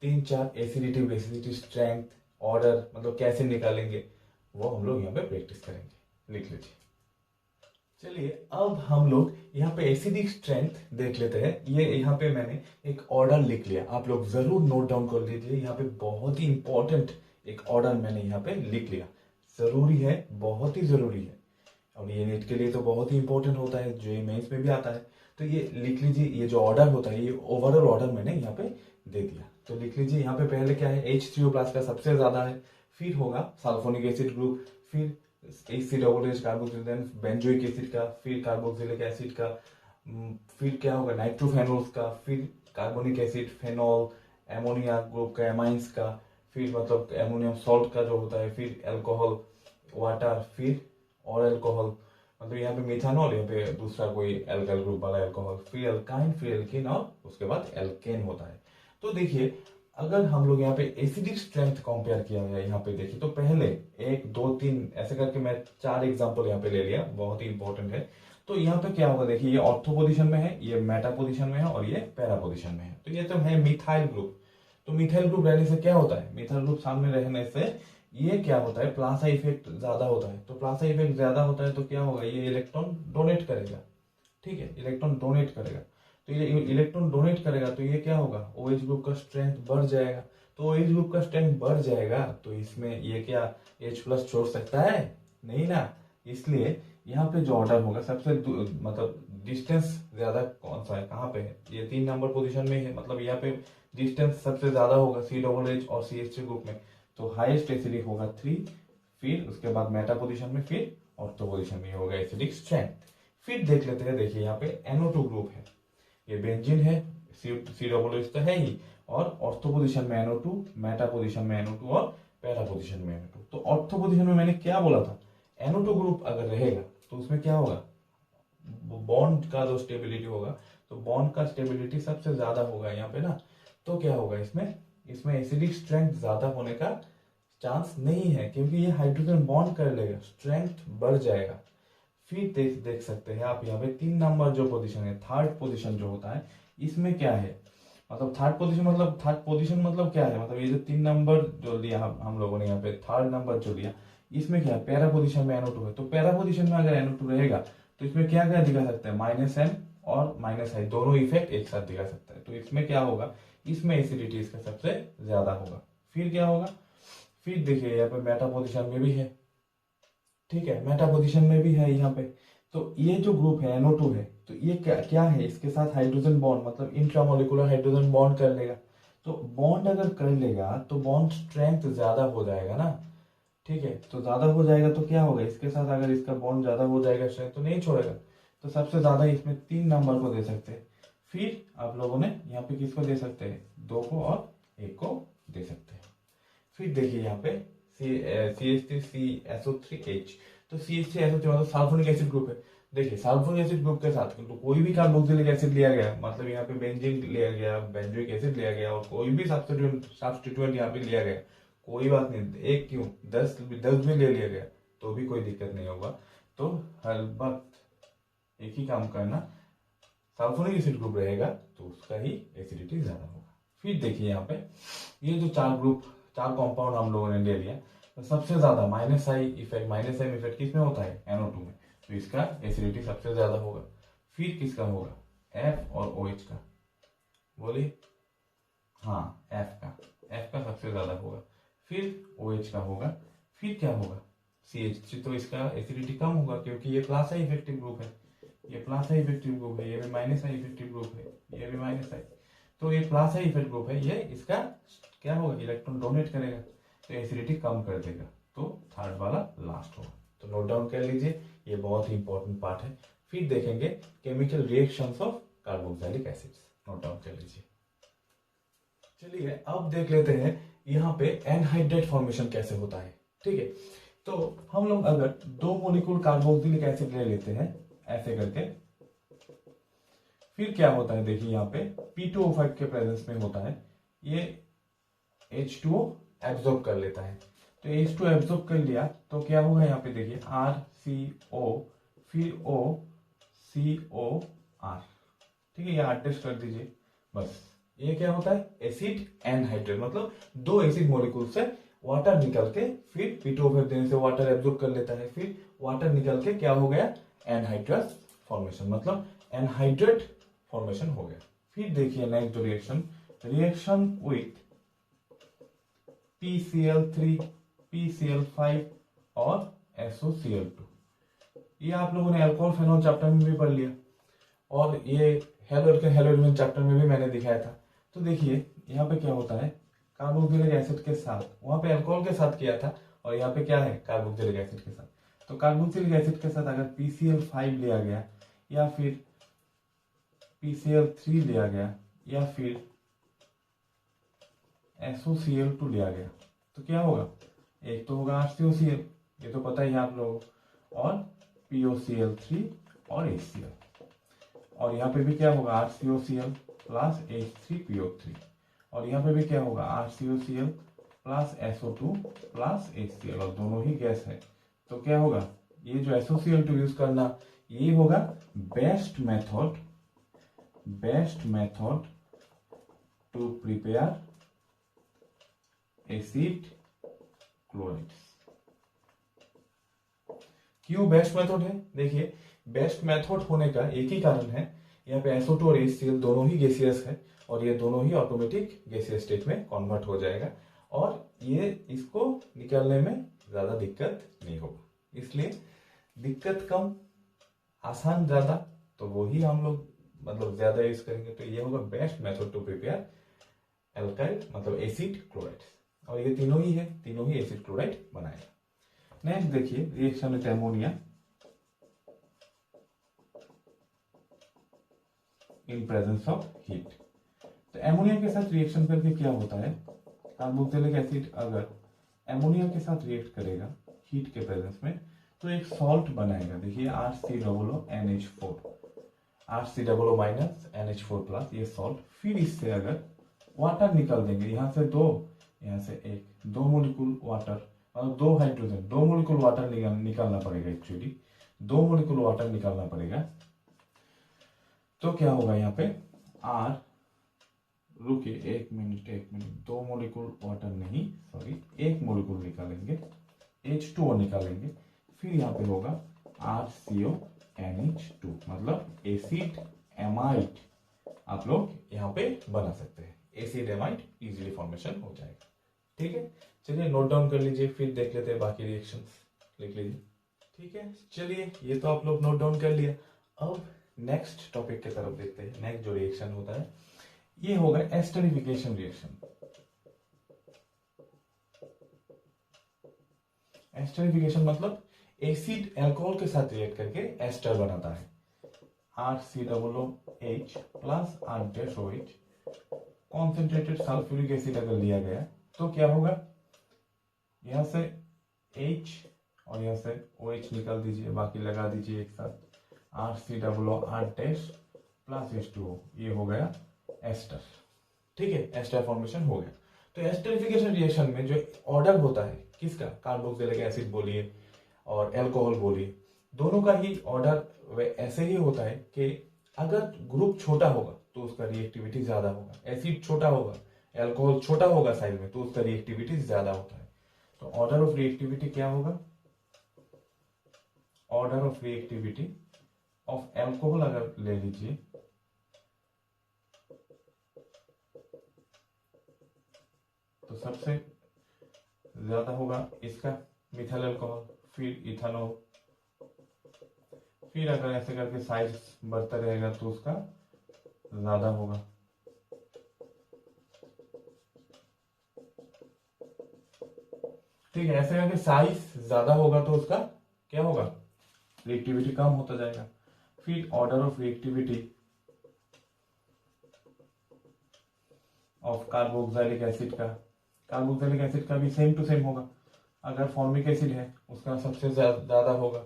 3-4 एसिडिटी बेसिडिटी स्ट्रेंथ ऑर्डर मतलब कैसे निकालेंगे वो हम लोग यहाँ पे प्रैक्टिस करेंगे, लिख लीजिए। चलिए अब हम लोग यहाँ पे एसिडिक स्ट्रेंथ देख लेते हैं। ये यहाँ पे मैंने एक ऑर्डर लिख लिया, आप लोग जरूर नोट डाउन कर लीजिए। यहाँ पे बहुत ही इंपॉर्टेंट एक ऑर्डर मैंने यहाँ पे लिख लिया, जरूरी है, बहुत ही जरूरी है, और ये नीट के लिए तो बहुत ही इंपॉर्टेंट होता है, जो मेंस में भी आता है। तो ये लिख लीजिए, ये जो ऑर्डर होता है ये ओवरऑल ऑर्डर मैंने यहाँ पे दे दिया। तो लिख लीजिए, यहाँ पे पहले क्या है, H3O+ का सबसे ज्यादा है, फिर होगा सल्फोनिक एसिड ग्रुप, फिर HCOOH कार्बोक्सिलिक बेंजोइक एसिड का, फिर कार्बोक्सिलिक एसिड का, फिर क्या होगा नाइट्रोफेनोल्स का, फिर carbonic acid, phenol, ammonia group का, एमाइंस का, फिर मतलब एमोनियम सॉल्ट का जो होता है, फिर एल्कोहल, वाटर, फिर और एल्कोहल मतलब यहाँ पे मिथानॉल, यहाँ पे दूसरा कोई एल्काइल ग्रुप वाला एल्कोहल, फिर एल्काइन, फिर एल्कीन, और उसके बाद एल्केन होता है। तो देखिए, अगर हम लोग यहाँ पे एसिडिक स्ट्रेंथ कंपेयर किया है, यहाँ पे देखिए, तो पहले 1 2 3 ऐसे करके मैं 4 एग्जांपल यहाँ पे ले लिया, बहुत ही इंपॉर्टेंट है। तो यहाँ पे क्या होगा, देखिए ये ऑर्थो पोजीशन में है, ये मेटा पोजीशन में है, और ये पैरा पोजीशन में है। तो ये तो है मिथाइल ग्रुप। तो मिथाइल ग्रुप रहने से क्या होता है, मिथाइल ग्रुप सामने रहने से ये क्या होता है, प्लासा इफेक्ट ज्यादा होता है। तो प्लासा इफेक्ट ज्यादा होता है तो क्या होगा, ये इलेक्ट्रॉन डोनेट करेगा। ठीक है, इलेक्ट्रॉन डोनेट करेगा, तो ये इलेक्ट्रॉन डोनेट करेगा तो ये क्या होगा, OH ग्रुप का स्ट्रेंथ बढ़ जाएगा। तो OH ग्रुप का स्ट्रेंथ बढ़ जाएगा तो इसमें ये क्या H+ छोड़ सकता है, नहीं ना, इसलिए यहाँ पे जो ऑर्डर होगा सबसे मतलब डिस्टेंस ज्यादा कौन सा है, कहाँ पे है, ये 3 नंबर पोजीशन में है, मतलब यहाँ पे डिस्टेंस सबसे ज्यादा होगा COOH और CH3 ग्रुप में। तो हाईएस्ट एसिडिक होगा 3, फिर उसके बाद मेटा पोजीशन में, फिर ऑर्थो पोजीशन में होगा एसिडिक स्ट्रेंथ। फिर देख लेते हैं, देखिए यहाँ पे NO2 ग्रुप है, ये बेंजीन है, COOH तो है ही, और ऑर्थो पोजीशन में NO2, मेटा पोजीशन में NO2 और पैरा पोजीशन में NO2। तो ऑर्थो पोजीशन में मैंने क्या बोला था, NO2 ग्रुप अगर रहेगा तो उसमें क्या होगा, बॉन्ड का जो स्टेबिलिटी होगा, तो बॉन्ड का स्टेबिलिटी सबसे ज्यादा होगा यहाँ पे ना। तो क्या होगा, इसमें एसिडिक स्ट्रेंथ ज्यादा होने का चांस नहीं है, क्योंकि ये हाइड्रोजन बॉन्ड कर लेगा, स्ट्रेंथ बढ़ जाएगा। फिर देख सकते हैं आप यहाँ पे 3 नंबर जो पोजीशन है, थर्ड पोजीशन जो होता है, इसमें क्या है, मतलब थर्ड पोजीशन मतलब क्या है, मतलब ये जो 3 नंबर जो लिया हम लोगों ने यहाँ पे, थर्ड नंबर जो लिया, इसमें क्या है, पैरा पोजीशन में NO2 है। तो पैरा पोजीशन में अगर NO2 रहेगा तो इसमें क्या क्या दिखा सकते हैं, -N और -I दोनों इफेक्ट एक साथ दिखा सकता है। तो इसमें क्या होगा, इसमें एसिडिटी इसका सबसे ज्यादा होगा। फिर क्या होगा, फिर देखिए यहाँ पे मेटा पोजीशन में भी है, ठीक है, मेटा पोजीशन में भी है यहाँ पे। तो ये जो ग्रुप है NO2 है, तो ये क्या है, इसके साथ हाइड्रोजन बॉन्ड मतलब इंट्रामोलिकुलर हाइड्रोजन बॉन्ड कर लेगा। तो बॉन्ड अगर कर लेगा तो बॉन्ड स्ट्रेंथ ज्यादा हो जाएगा ना, ठीक है। तो ज्यादा हो जाएगा तो क्या होगा, इसके साथ अगर इसका बॉन्ड ज्यादा हो जाएगा स्ट्रेंथ तो नहीं छोड़ेगा। तो सबसे ज्यादा इसमें 3 नंबर को दे सकते हैं। फिर आप लोगों ने यहाँ पे किसको दे सकते हैं, 2 को और 1 को दे सकते हैं। फिर देखिए यहाँ पे CH3CSO3H, तो CH3SO3 मतलब सल्फोनिक एसिड ग्रुप है। देखिए सल्फोनिक एसिड ग्रुप के साथ तो कोई भी कार्बोक्सिलिक एसिड लिया गया, मतलब यहाँ पे बेंजीन लिया गया, बेंजोइक एसिड लिया गया, और कोई भी सब्स्टिट्यूएंट यहाँ पे लिया गया, कोई बात नहीं, एक क्यों 10 भी ले लिया गया तो भी कोई दिक्कत नहीं होगा। तो हर वक्त एक ही काम करना, सल्फोनिक एसिड ग्रुप रहेगा तो उसका ही एसिडिटी ज्यादा होगा। फिर देखिए यहाँ पे ये जो 4 कंपाउंड हम लोगों ने ले लिया, तो सबसे ज्यादा -I इफेक्ट किसमें होता है, NO2 में, तो इसका एसिडिटी सबसे ज्यादा होगा। फिर किसका होगा, F और OH का, बोलिए, हाँ F का सबसे ज्यादा होगा। फिर OH का होगा, फिर क्या होगा CH3, तो इसका एसिडिटी कम होगा क्योंकि ये प्लस I इफेक्टिव ग्रुप है, ये प्लस I इफेक्टिव ग्रुप है, ये भी -I इफेक्टिव ग्रुप है, ये भी -I, तो ये प्लस I इफेक्ट ग्रुप है, ये इसका क्या होगा, इलेक्ट्रॉन डोनेट करेगा तो एसिडिटी कम कर देगा। तो थर्ड वाला लास्ट होगा। तो नोट डाउन कर लीजिए, ये बहुत ही इंपॉर्टेंट पार्ट है। फिर देखेंगे chemical reactions of carboxylic acids, note down कर लीजिए। चलिए अब देख लेते हैं यहाँ पे एनहाइड्रेट फॉर्मेशन कैसे होता है, ठीक है। तो हम लोग अगर 2 मोलिक्यूल कार्बोक्सिलिक एसिड ले लेते हैं ऐसे करके, फिर क्या होता है, देखिए यहाँ पे P2O5 के प्रेजेंस में होता है, ये H2O एब्जॉर्ब कर लेता है। तो H2 एब्जॉर्ब कर लिया तो क्या होगा, यहाँ पे देखिए RCO, फिर OCOR, ठीक है, ये एडजस्ट कर दीजिए बस। ये क्या होता है, एसिड एनहाइड्रेट, मतलब 2 एसिड मॉलिक्यूल से वाटर निकल के फिर P2O5 देने से वाटर एब्जॉर्ब कर लेता है, फिर वाटर निकल के क्या हो गया, एनहाइड्रस फॉर्मेशन, मतलब एनहाइड्रेट फॉर्मेशन हो गया। फिर देखिए next reaction with PCl3, PCl5 और SOCl2, ये आप लोगों ने अल्कोहल फेनॉल चैप्टर में भी पढ़ लिया, और ये हेलोजन चैप्टर में भी मैंने दिखाया था। तो देखिए यहाँ पे क्या होता है, कार्बोक्सिलिक एसिड के साथ, वहां पे अल्कोहल के साथ किया था, और यहाँ पे क्या है, कार्बोक्सिलिक एसिड के साथ। तो कार्बोक्सिलिक एसिड के साथ अगर PCl5 लिया गया, या फिर PCl3 लिया गया, या फिर SOCl2 लिया गया, तो क्या होगा, एक तो होगा RCOCl, ये तो पता ही है आप लोगों, और POCl3 और HCl, और यहाँ पे भी क्या होगा, RCOCl प्लस H3PO3, और यहाँ पे भी क्या होगा, RCOCl plus SO2 plus HCl, और दोनों ही गैस है। तो क्या होगा, ये जो SOCl2 यूज करना, ये होगा best method to prepare acid chlorides. क्यों बेस्ट मेथड है, देखिए बेस्ट मेथड होने का एक ही कारण है, यहाँ पे SO2 और HCl दोनों ही गैसियस है, और ये दोनों ही ऑटोमेटिक गैसियस स्टेट में कन्वर्ट हो जाएगा, और ये इसको निकालने में ज्यादा दिक्कत नहीं होगा। इसलिए दिक्कत कम, आसान ज्यादा, तो वही हम लोग मतलब ज्यादा यूज करेंगे। तो ये होगा best method to prepare alkyl मतलब एसिड क्लोराइड। और ये तीनों ही है, तीनों ही एसिड क्लोराइड बनाएगा। नेक्स्ट देखिए reaction with ammonia in presence of heat. तो एमोनिया के साथ रिएक्शन करके क्या होता है, कार्बोक्सिलिक एसिड अगर एमोनिया के साथ रिएक्ट करेगा हीट के प्रेजेंस में तो एक सॉल्ट बनाएगा। देखिए RCOONH4, RCOO minus NH4 plus, ये सॉल्ट। फिर इससे अगर वाटर निकाल देंगे, यहाँ से दो, यहाँ से एक, दो मोलिकुल वाटर, मतलब दो हाइड्रोजन, दो मोलिकुल वाटर निकालना पड़ेगा। एक्चुअली दो मोलिकुल वाटर निकालना पड़ेगा। तो क्या होगा यहाँ पे R, रुकिए एक मिनट, दो मोलिकुल वाटर नहीं, सॉरी, एक मोलिकुल निकालेंगे, H2O निकालेंगे। फिर यहाँ पे होगा RCONH2 मतलब एसिड एमाइड। आप लोग यहाँ पे बना सकते हैं, एसिड एमाइड इजीली फॉर्मेशन हो जाएगा। ठीक है, चलिए नोट डाउन कर लीजिए, फिर देख लेते हैं बाकी रिएक्शंस, लिख लीजिए। ठीक है, चलिए ये तो आप लोग नोट डाउन कर लिया। अब नेक्स्ट टॉपिक की तरफ देखते हैं। नेक्स्ट जो रिएक्शन होता है ये होगा एस्टरिफिकेशन रिएक्शन। एस्टरिफिकेशन मतलब एसिड अल्कोहल के साथ रिएक्ट करके एस्टर बनाता है। RCOOH plus R-OH concentrated sulphuric acid अगर लिया गया तो क्या होगा, यहां से H और यहां से OH निकाल दीजिए, बाकी लगा दीजिए एक साथ, RCOOR प्लस H2O, ये हो गया एस्टर। ठीक है, एस्टर फॉर्मेशन हो गया। तो एस्टरिफिकेशन रिएक्शन में जो ऑर्डर होता है किसका, कार्बोक्सिलिक एसिड बोलिए और अल्कोहल बोलिए, दोनों का ही ऑर्डर ऐसे ही होता है कि अगर ग्रुप छोटा होगा तो उसका रिएक्टिविटी ज्यादा होगा, एसिड छोटा होगा, अल्कोहल छोटा होगा साइड में, तो उसका रिएक्टिविटी ज्यादा होता है। तो ऑर्डर ऑफ रिएक्टिविटी क्या होगा, order of reactivity of alcohol अगर ले लीजिए तो सबसे ज्यादा होगा इसका मिथाइल अल्कोहल, फिर इथेनॉल, फिर अगर ऐसे करके साइज बढ़ता रहेगा तो उसका ज्यादा होगा। ठीक है, ऐसे करके साइज ज्यादा होगा तो उसका क्या होगा, रिएक्टिविटी कम होता जाएगा। फिर order of reactivity of carboxylic acid का, कार्बोक्सिलिक एसिड का भी सेम टू सेम होगा। अगर फॉर्मिक एसिड है उसका सबसे ज्यादा होगा,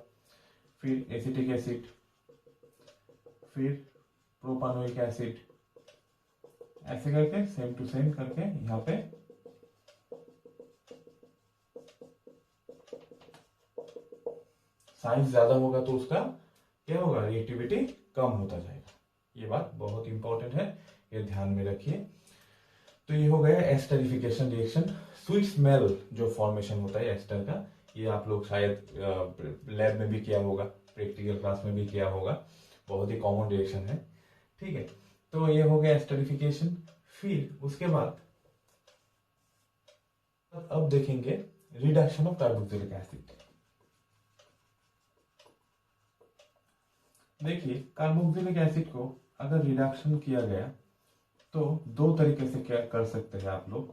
फिर एसिटिक एसिड, फिर प्रोपानोइक एसिड, ऐसे करके सेम टू सेम करके यहाँ पे साइज ज्यादा होगा तो उसका क्या होगा, रिएक्टिविटी कम होता जाएगा। ये बात बहुत इंपॉर्टेंट है, ये ध्यान में रखिए। तो ये हो गया एस्टरिफिकेशन रिएक्शन। स्वीट स्मेल जो फॉर्मेशन होता है एस्टर का, ये आप लोग शायद लैब में भी किया होगा, प्रैक्टिकल क्लास में भी किया होगा, बहुत ही कॉमन रिएक्शन है। ठीक है, तो ये हो गया एस्टरिफिकेशन। फिर उसके बाद अब देखेंगे रिडक्शन ऑफ कार्बोक्सिलिक एसिड। देखिए कार्बोक्सिलिक एसिड को अगर रिडक्शन किया गया तो दो तरीके से क्या कर सकते हैं आप लोग,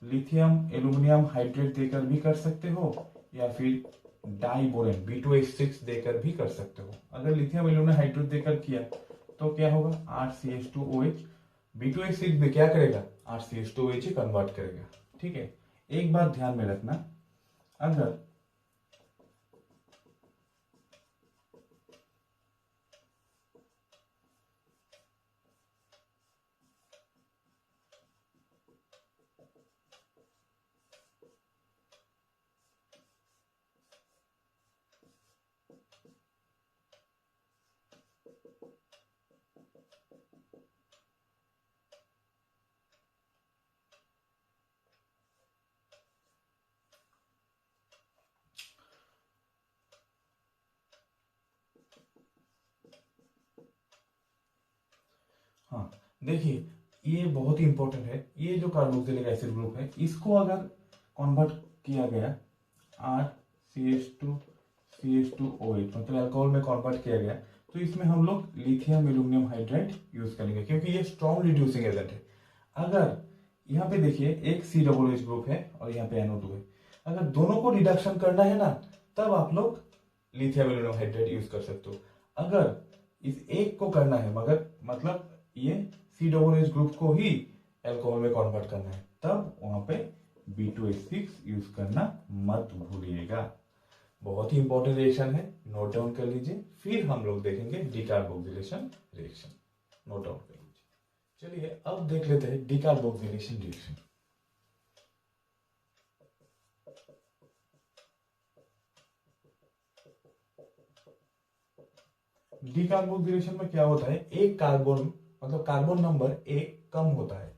लिथियम एल्यूमिनियम हाइड्रेट देकर भी कर सकते हो, या फिर डाइबोरेन B2H6 देकर भी कर सकते हो। अगर लिथियम एल्यूमिनियम हाइड्रेट देकर किया तो क्या होगा, RCH2OH, B2H6 में क्या करेगा, RCH2OH ही कन्वर्ट करेगा। ठीक है, एक बात ध्यान में रखना, अगर हाँ देखिए ये बहुत ही इंपॉर्टेंट है, ये जो कार्बोक्सिलिक एसिड ग्रुप है इसको अगर कन्वर्ट किया गया RCH2 CH2OH मतलब अल्कोहल में कन्वर्ट किया गया, तो इसमें हम लोग लिथियम एल्यूमिनियम हाइड्राइड यूज करेंगे क्योंकि ये स्ट्रॉन्ग रिड्यूसिंग एजेंट है। अगर यहाँ पे देखिए एक COOH ग्रुप है और यहाँ पे NO2 है, अगर दोनों को रिडक्शन करना है ना, तब आप लोग लिथियम एल्यूमिनियम हाइड्राइड यूज कर सकते हो। अगर इस एक को करना है मगर मतलब ये COOH ग्रुप को ही अल्कोहल में कन्वर्ट करना है, तब वहां पे B2H6 यूज करना मत भूलिएगा। बहुत ही इंपॉर्टेंट रिएक्शन है, नोट डाउन कर लीजिए। फिर हम लोग देखेंगे डिकार्बोक्सिलेशन रिएक्शन, नोट डाउन कर लीजिए। चलिए अब देख लेते हैं डिकार्बोक्सिलेशन रिएक्शन। डिकार्बोक्सिलेशन में क्या होता है, एक कार्बन मतलब कार्बन नंबर एक कम होता है,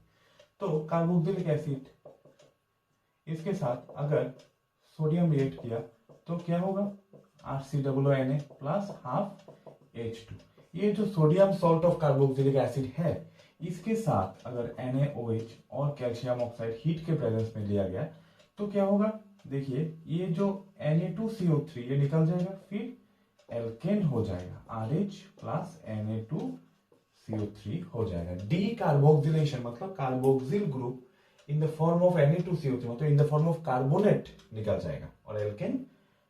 तो कार्बोक्सिलिक एसिड इसके साथ अगर सोडियम रिएक्ट किया तो क्या होगा, RCOONA प्लस हाफ H2। ये जो sodium salt of carboxylic acid है, इसके साथ अगर NaOH और कैल्शियम ऑक्साइड हीट के प्रेजेंस में लिया गया तो क्या होगा, देखिए ये जो Na2CO3 ये निकल जाएगा, फिर एल्केन हो जाएगा, RH प्लस Na2CO3 हो जाएगा। डी कार्बोक्सिलेशन मतलब carboxyl group in the form of Na2CO3 मतलब in the form of carbonate निकल जाएगा और एल्केन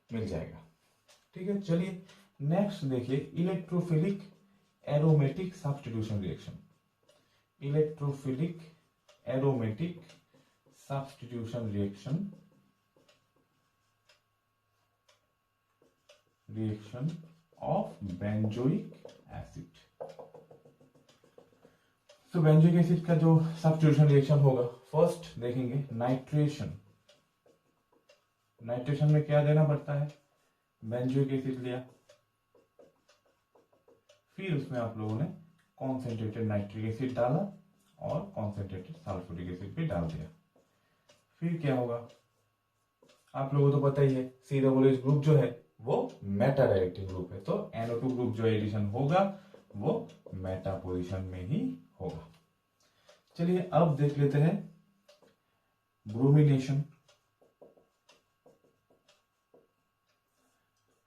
मिल जाएगा। ठीक है, चलिए नेक्स्ट देखिए electrophilic aromatic substitution reaction. Electrophilic aromatic substitution reaction of benzoic acid. तो बेंजोइक एसिड का जो सब्स्टिट्यूशन रिएक्शन होगा, फर्स्ट देखेंगे नाइट्रेशन। नाइट्रेशन में क्या देना पड़ता है, बेंजोइक एसिड लिया, फिर उसमें आप लोगों ने कॉन्सेंट्रेटेड नाइट्रिक एसिड डाला और कॉन्सेंट्रेटेड सल्फ्यूरिक एसिड भी डाल दिया। फिर क्या होगा, आप लोगों को तो पता ही है, COOH ग्रुप जो है वो मेटा डायरेक्टिव ग्रुप है, तो NO2 ग्रुप जो एडिशन होगा वो मेटा पोजीशन में ही होगा। चलिए अब देख लेते हैं ब्रोमिनेशन।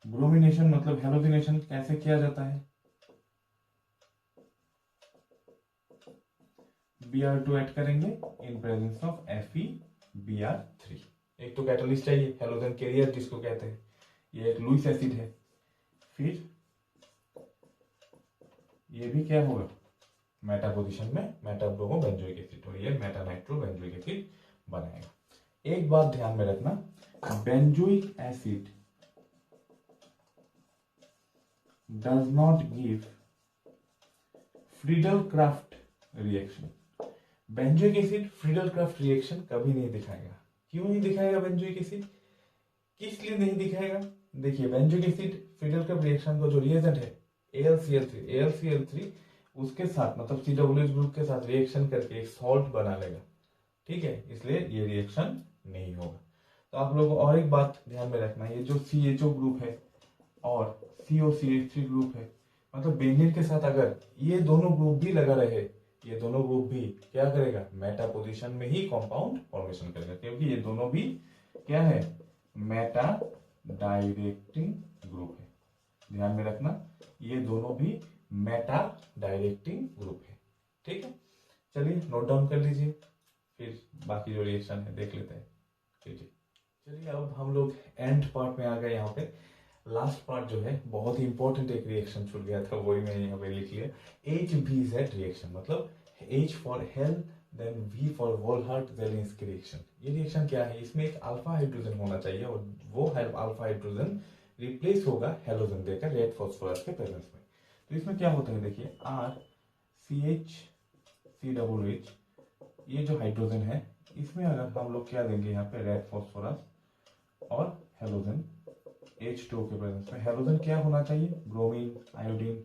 ब्रोमिनेशन मतलब हेलोजिनेशन कैसे किया जाता है, Br2 ऐड करेंगे इन प्रेजेंस ऑफ FeBr3। एक तो कैटलिस्ट चाहिए, हेलोजन कैरियर जिसको कहते हैं, ये एक लुईस एसिड है। फिर ये भी क्या होगा, मेटा पोजीशन में मेटा ब्रोमो बेंजोइक एसिड और ये मेटा नाइट्रो बेंजोइक एसिड बनाएगा। एक बात ध्यान में रखना, benzoic acid does not give Friedel-Crafts reaction. Benzoic acid Friedel-Crafts reaction कभी नहीं दिखाएगा। क्यों नहीं दिखाएगा बेंजोइक एसिड, किस लिए नहीं दिखाएगा, देखिए बेंजोइक एसिड फ्रीडल-क्राफ्ट रिएक्शन का जो रिएजेंट है AlCl3 उसके साथ मतलब COOH ग्रुप के साथ रिएक्शन करके एक सॉल्ट बना लेगा। ठीक है, इसलिए ये रिएक्शन नहीं होगा। तो आप लोगों को और एक बात ध्यान में रखना, ये जो CHO ग्रुप है और COCH3 ग्रुप है, मतलब बेंजीन के साथ अगर ये दोनों ग्रुप भी लगा रहे, ये दोनों ग्रुप भी क्या करेगा, मेटा पोजीशन में ही कंपाउंड फॉर्मेशन करेगा, क्योंकि ये दोनों भी क्या है, मेटा डायरेक्टिंग ग्रुप है। ध्यान में रखना, ये दोनों भी मेटा डायरेक्टिंग ग्रुप है। ठीक है, चलिए नोट डाउन कर लीजिए, फिर बाकी जो रिएक्शन है देख लेते हैं। ठीक है, चलिए अब हम लोग एंड पार्ट में आ गए। यहाँ पे लास्ट पार्ट जो है बहुत ही इंपॉर्टेंट एक रिएक्शन छूट गया था, वही मैंने यहाँ पे लिख लिया, HVZ रिएक्शन, मतलब H for Hell then V for Volhard Zelinsky reaction. ये रिएक्शन क्या है, इसमें एक अल्फा हाइड्रोजन होना चाहिए और वो अल्फा हाइड्रोजन रिप्लेस होगा हेलोजन देकर रेड फॉस्फोरस के प्रेजेंस में। तो इसमें क्या होता है, देखिए RCHCOOH ये जो हाइड्रोजन है, इसमें अगर हम लोग क्या देंगे यहाँ पे रेड फॉस्फोरस और हेलोजन H2O के प्रेजेंस में, हेलोजन क्या होना चाहिए, ब्रोमीन आयोडीन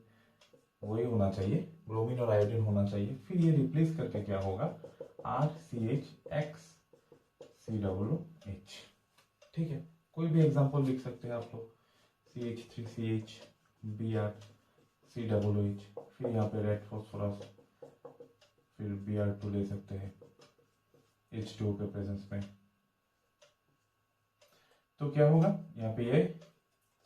वही होना चाहिए, ब्रोमीन और आयोडीन होना चाहिए। फिर ये रिप्लेस करके क्या होगा, RCHXCOOH। ठीक है, कोई भी एग्जांपल लिख सकते हैं आप लोग, CH3CH BrCOOH, फिर यहाँ पे रेड फॉस्फोरस, फिर Br2 ले सकते हैं H2O के प्रेजेंस में। तो क्या होगा, यहाँ पे ये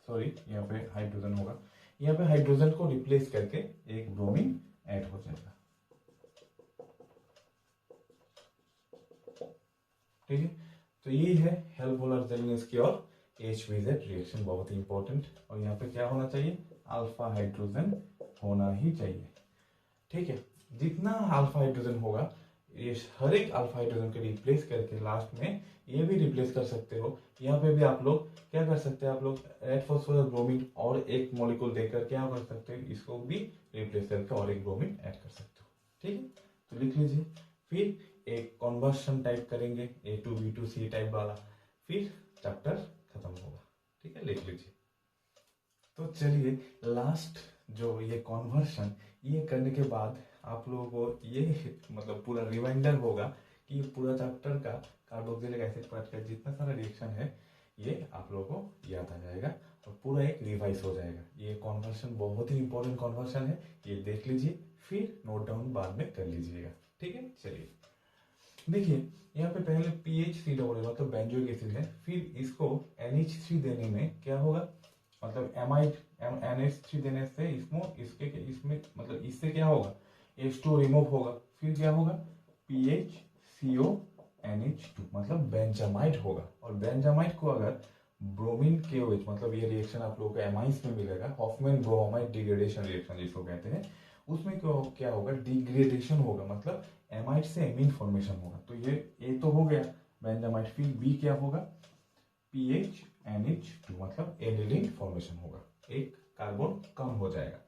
सॉरी यहाँ पे हाइड्रोजन होगा, यहाँ पे हाइड्रोजन को रिप्लेस करके एक ब्रोमीन ऐड हो जाएगा। ठीक है, तो ये है हेल्पोलर जेलिनस की और HVZ रिएक्शन, बहुत ही इंपॉर्टेंट। और यहाँ पे क्या होना चाहिए, अल्फा हाइड्रोजन होना ही चाहिए। ठीक है, जितना अल्फा हाइड्रोजन होगा, ये हर एक अल्फा हाइड्रोजन को रिप्लेस करके लास्ट में ये भी रिप्लेस कर सकते हो। यहाँ पे भी आप लोग क्या कर सकते हैं, आप लोग रेड फॉस्फोरस ब्रोमीन और एक मॉलिक्यूल देकर क्या कर सकते हो, इसको भी रिप्लेस करके और एक ब्रोमीन ऐड कर सकते हो। ठीक है, तो लिख लीजिए। फिर एक कन्वर्शन टाइप करेंगे A2B2C टाइप वाला, फिर चैप्टर खत्म होगा। ठीक है, लिख लीजिए। तो चलिए लास्ट जो ये कन्वर्शन, ये करने के बाद आप लोगों को ये मतलब पूरा रिमाइंडर होगा कि पूरा चैप्टर का कार्बोक्सिलिक एसिड पार्ट का जितना सारा रिएक्शन है ये आप लोगों को याद आ जाएगा और पूरा एक रिवाइज हो जाएगा। ये कन्वर्शन बहुत ही इंपॉर्टेंट कन्वर्शन है, ये देख लीजिए, फिर नोट डाउन बाद में कर लीजिएगा। ठीक है, चलिए देखिए, यहाँ पे पहले PHCOO मतलब बेंजोइक एसिड है, फिर इसको NH3 देने में क्या होगा, मतलब एमाइड NH3 देने से इसमें मतलब इससे क्या होगा, H2 रिमूव होगा, फिर क्या होगा PHCONH2 मतलब बेंजामाइड होगा। और बेंजामाइड को अगर ब्रोमीन KOH मतलब ये रिएक्शन आप लोगों को एमाइंस में मिलेगा, हॉफमैन ब्रोमाइड डिग्रेडेशन रिएक्शन जिसको कहते हैं, उसमें क्या होगा, डिग्रेडेशन होगा, मतलब एमाइड से एमीन फॉर्मेशन होगा। तो ये तो हो गया बेंजामाइड, फिर बी क्या होगा, PHNH2 मतलब एनिलीन फॉर्मेशन होगा, एक कार्बन कम हो जाएगा।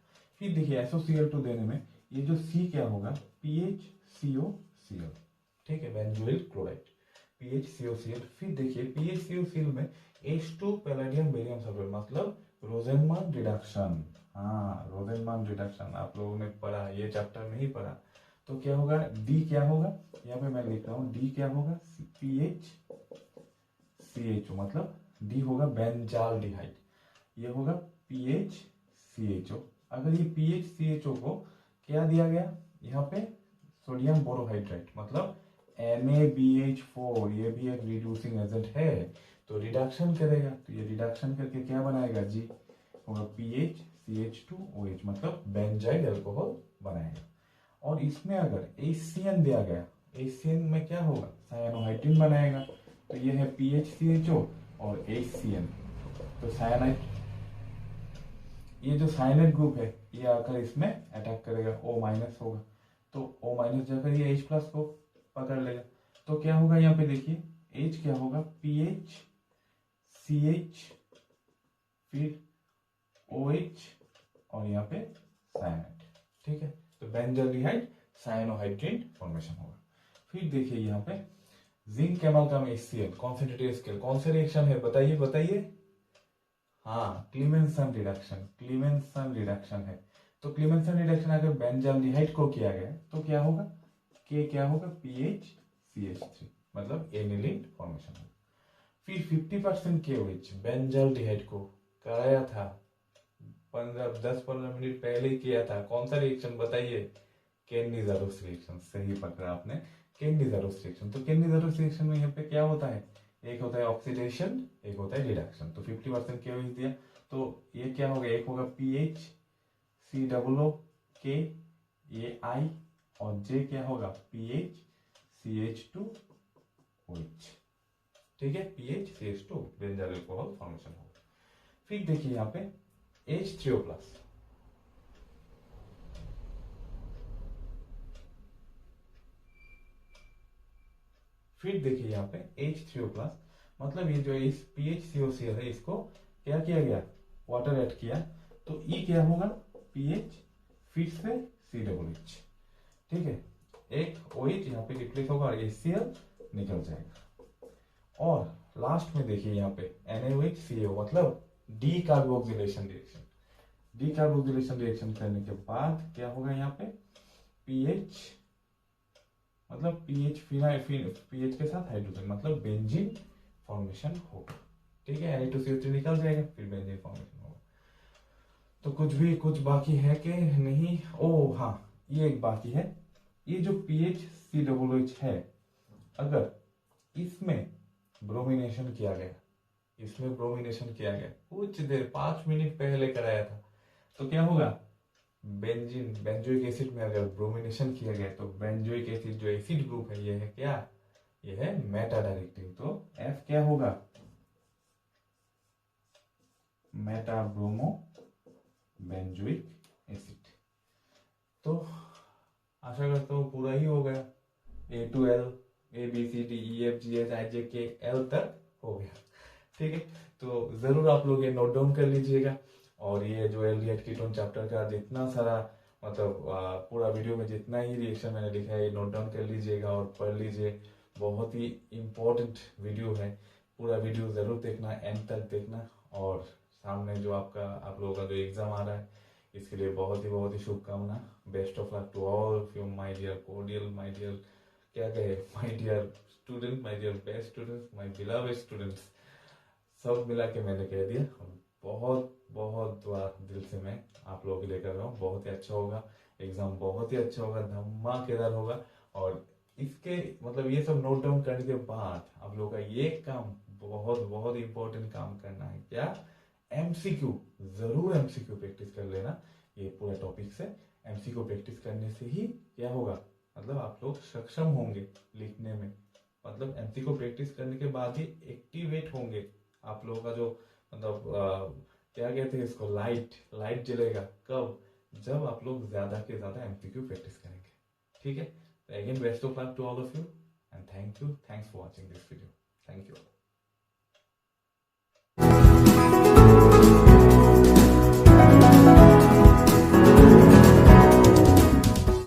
फिर देखिए SOCl2 देने में ये जो C क्या होगा, PHCOCl। ठीक है, बेंजोइल क्लोराइड PHCOCl। फिर देखिए PHCOCl में H2 पैलेडियम बेरियम सल्फेट मतलब रोजेनमान रिडक्शन। हाँ, रोजेनमान रिडक्शन आप लोगों ने पढ़ा, ये चैप्टर में ही पढ़ा। तो क्या होगा, डी क्या होगा, यहाँ पे मैं लिख रहा हूँ, डी क्या होगा, PHCHO मतलब डी होगा बेंजाल्डिहाइड, ये होगा PHCHO। अगर ये PHCHO को क्या दिया गया, यहाँ पे सोडियम बोरोहाइड्रेट मतलब NaBH4, ये भी एक रिड्यूसिंग एजेंट है, तो रिडक्शन करेगा, तो ये रिडक्शन करके क्या बनाएगा, जी होगा PHCH2OH मतलब बेंजाइल अल्कोहल बनाएगा। और इसमें अगर HCN दिया गया, HCN में क्या होगा, साइनोहाइड्रिन बनाएगा, तो ये है PHCHO और HCN, तो साइनाइड, ये जो साइनाइड ग्रुप है ये आकर इसमें अटैक करेगा, O माइनस होगा, तो O माइनस जाकर ये H प्लस को पकड़ लेगा। तो क्या होगा, यहाँ पे देखिए H क्या होगा, PHCH फिर OH और यहाँ पे साइनाइड। ठीक है, तो बेंजाल्डिहाइड साइनोहाइड्रिन फॉर्मेशन होगा। फिर देखिए यहाँ पे जिंक एमालगम HCl कॉन्सेंट्रेटेड स्केल, कौन सा रिएक्शन है बताइए बताइए, हाँ क्लीमेंसन रिडक्शन है। तो क्लीमेंसन रिडक्शन अगर बेंजाल्डिहाइड को किया गया तो क्या होगा, के क्या होगा, PHCH3 मतलब एनिलीन फॉर्मेशन होगा। फिर 50% KOH बेंजाल्डिहाइड को कराया था, 10-15 मिनट पहले ही किया था, कौन सा रिएक्शन बताइए, केन-नीज़ारोस रिएक्शन, सही पकड़ा आपने, केन-नीज़ारोस रिएक्शन। तो केन-नीज़ारोस रिएक्शन में यहाँ पे क्या होता है, एक होता है ऑक्सीडेशन, एक होता है रिडक्शन। तो 50% KOH दिया, तो ये क्या होगा, एक होगा PHCOOK, ये I और J क्या होगा, PHCH2OH। ठीक है, PHCH2 बेंजाइल अल्कोहल फॉर्मेशन होगा। फिर देखिए यहाँ पे H3O प्लस, फिर देखिए यहाँ पे H3O प्लस मतलब ये जो इस PHCOCl है इसको क्या किया गया, वाटर ऐड किया, तो E क्या होगा, PH फिर से COOH। ठीक है, एक OH यहाँ पे रिप्लेस होगा और HCl निकल जाएगा। और लास्ट में देखिए यहाँ पे NaOH मतलब डीकार्बोक्सिलेशन रिएक्शन, डीकार्बोक्सिलेशन रिएक्शन करने के बाद क्या होगा, यहाँ पे पीएच मतलब पीएच पीएच के साथ हाइड्रोजन मतलब बेंजीन फॉर्मेशन होगा। ठीक है, Na2CO3 निकल जाएगा, फिर बेंजीन फॉर्मेशन होगा। तो कुछ बाकी है कि नहीं, ओ हाँ, ये एक बाकी है, ये जो PHCOOH है अगर इसमें ब्रोमिनेशन किया गया इसमें ब्रोमिनेशन किया गया, कुछ देर 5 मिनट पहले कराया था, तो क्या होगा, बेंजीन बेंजोइक एसिड में अगर ब्रोमिनेशन किया गया तो बेंजोइक एसिड जो एसिड ग्रुप है ये है क्या, ये है मेटा डायरेक्टिव। तो एफ क्या होगा, मेटा ब्रोमो बेंजोइक एसिड। तो आशा करता हूँ पूरा ही हो गया, A to L, A B C D E F G H I J K L तक हो गया। ठीक है, तो जरूर आप लोग ये नोट डाउन कर लीजिएगा। और ये जो एल्डिहाइड कीटोन चैप्टर का जितना सारा मतलब पूरा वीडियो में जितना ही रिएक्शन मैंने लिखा है ये नोट डाउन कर लीजिएगा और पढ़ लीजिए। बहुत ही इम्पोर्टेंट वीडियो है, पूरा वीडियो जरूर देखना, एंड तक देखना। और सामने जो आपका आप लोगों का जो एग्जाम आ रहा है इसके लिए बहुत ही शुभकामना। Best of luck to all of you my dear cordial, my dear क्या कहे, my dear student, my dear best students, my beloved students, सब मिला के मैंने कह दिया। बहुत दुआ दिल से मैं आप लोगों के लिए कर रहा हूँ। बहुत ही अच्छा होगा एग्जाम, बहुत ही अच्छा होगा, धमाकेदार होगा। और इसके मतलब ये सब नोट डाउन करने के बाद आप लोगों का ये काम बहुत इंपॉर्टेंट काम करना है, क्या, एमसीक्यू। जरूर एमसीक्यू प्रैक्टिस कर लेना ये पूरे टॉपिक से। एमसीक्यू प्रैक्टिस करने से ही क्या होगा, मतलब आप लोग सक्षम होंगे लिखने में। मतलब एमसीक्यू प्रैक्टिस करने के बाद ही एक्टिवेट होंगे आप लोगों का जो मतलब क्या कहते हैं इसको, लाइट जलेगा कब, जब आप लोग ज्यादा के ज्यादा एमसीक्यू प्रैक्टिस करेंगे। ठीक है, तो again best of luck to all of you and thank you, thanks for watching this video, thank you.